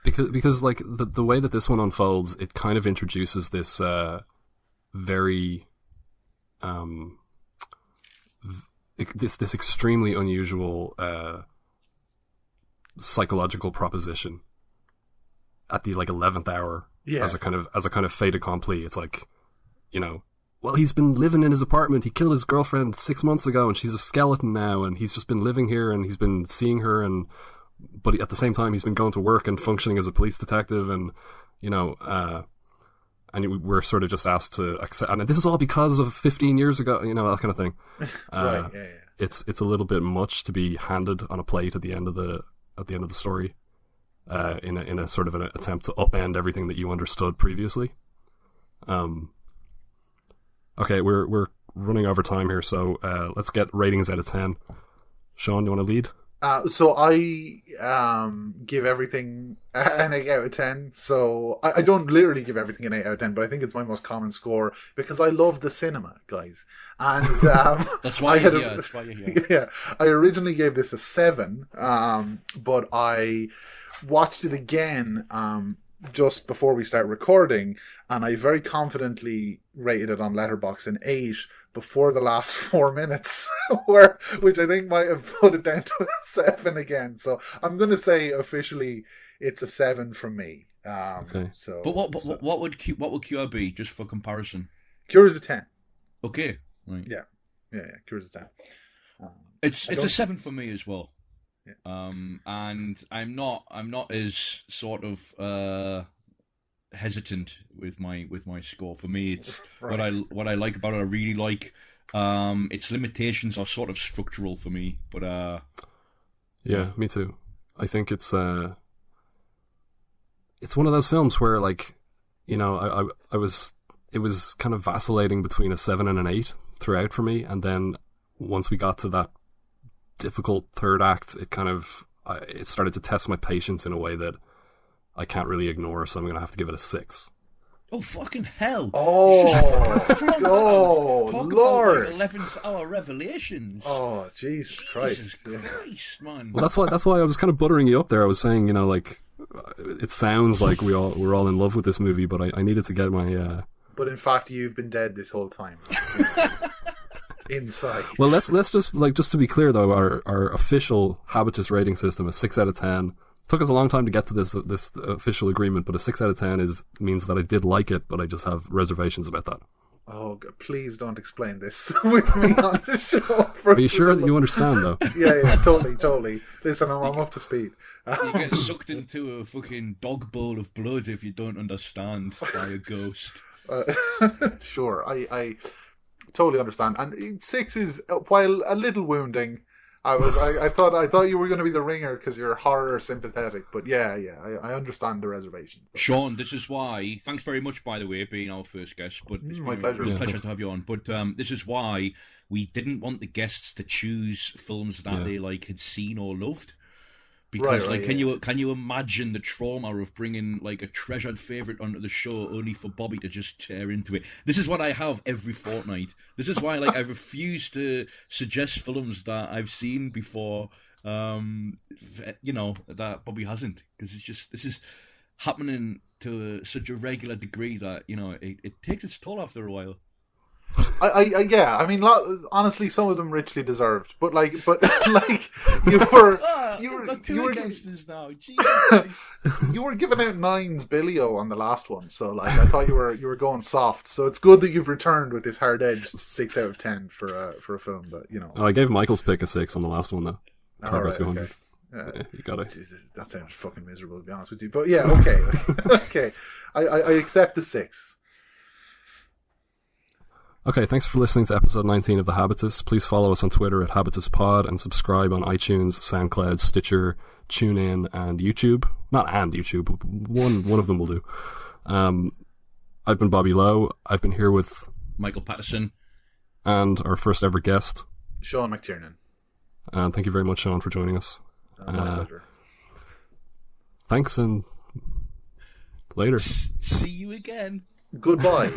Because like the way that this one unfolds, it kind of introduces this very this extremely unusual psychological proposition at the like 11th hour as a kind of fait accompli. It's like, well, he's been living in his apartment. He killed his girlfriend 6 months ago, and she's a skeleton now, and he's just been living here, and he's been seeing her, but at the same time, he's been going to work and functioning as a police detective, and and we're sort of just asked to accept. And this is all because of 15 years ago, that kind of thing. Right. It's a little bit much to be handed on a plate at the end of the story, in a sort of an attempt to upend everything that you understood previously. Okay, we're running over time here, so let's get ratings out of 10. Sean, you want to lead? So I give everything an 8 out of 10. So I don't literally give everything an 8 out of 10, but I think it's my most common score because I love the cinema, guys. And that's why you're here. That's why you're here. Yeah, I originally gave this a 7, but I watched it again just before we start recording, and I very confidently rated it on Letterboxd an 8 before the last 4 minutes, which I think might have put it down to a 7 again. So I'm going to say officially it's a 7 from me. Okay. So, but what would Cure be, just for comparison? Cure is a 10. Okay. Right. Yeah. Cure is a 10. It's a 7 for me as well. Yeah. And I'm not as sort of hesitant with my score. For me, it's Right. what I like about it. I really like. Its limitations are sort of structural for me, but yeah, me too. I think it's one of those films where, like, you know, it was kind of vacillating between a 7 and an 8 throughout for me, and then once we got to that difficult third act, it started to test my patience in a way that I can't really ignore, so I'm going to have to give it a 6. oh fucking hell! Oh, Talk Lord! about, like, 11th hour revelations. Oh, Jesus Jesus Christ! Christ, man! Well, that's why I was kind of buttering you up there. I was saying, you know, like, it sounds like we're all in love with this movie, but I needed to get my. But in fact, you've been dead this whole time. Inside. Well, let's just to be clear though, our official Habitus rating system is 6 out of 10. Took us a long time to get to this official agreement, but a 6 out of 10 means that I did like it, but I just have reservations about that. Oh, please don't explain this with me on the show. Are you sure that you understand though? Yeah, totally. Listen, I'm up to speed. You get sucked into a fucking dog bowl of blood if you don't understand by a ghost. Sure, I totally understand. And 6 is, while a little wounding, I thought you were going to be the ringer because you're horror sympathetic, but yeah, I understand the reservations. Sean, this is why. Thanks very much, by the way, being our first guest. But it's my been pleasure. a real Yeah, pleasure thanks. to have you on. But this is why we didn't want the guests to choose films that they had seen or loved. Because can you imagine the trauma of bringing like a treasured favorite onto the show only for Bobby to just tear into it? This is what I have every fortnight. This is why I refuse to suggest films that I've seen before. You know, that Bobby hasn't, because this is happening to such a regular degree that, you know, it takes its toll after a while. I mean, honestly, some of them richly deserved, but you were against this now. you were giving out 9s Billio on the last one, so like I thought you were going soft. So it's good that you've returned with this hard edged 6 out of 10 for a film that, you know. Oh, I gave Michael's pick a 6 on the last one though. Car right, Rescue 100. okay. Yeah, you got it. Jesus, that sounds fucking miserable, to be honest with you. But yeah, okay, okay, I accept the 6. Okay, thanks for listening to episode 19 of The Habitus. Please follow us on Twitter at habituspod and subscribe on iTunes, SoundCloud, Stitcher, TuneIn, and YouTube. Not and YouTube, one of them will do. I've been Bobby Lowe. I've been here with Michael Pattison and our first ever guest, Sean McTiernan. Thank you very much, Sean, for joining us. My pleasure. Thanks, and later. See you again. Goodbye.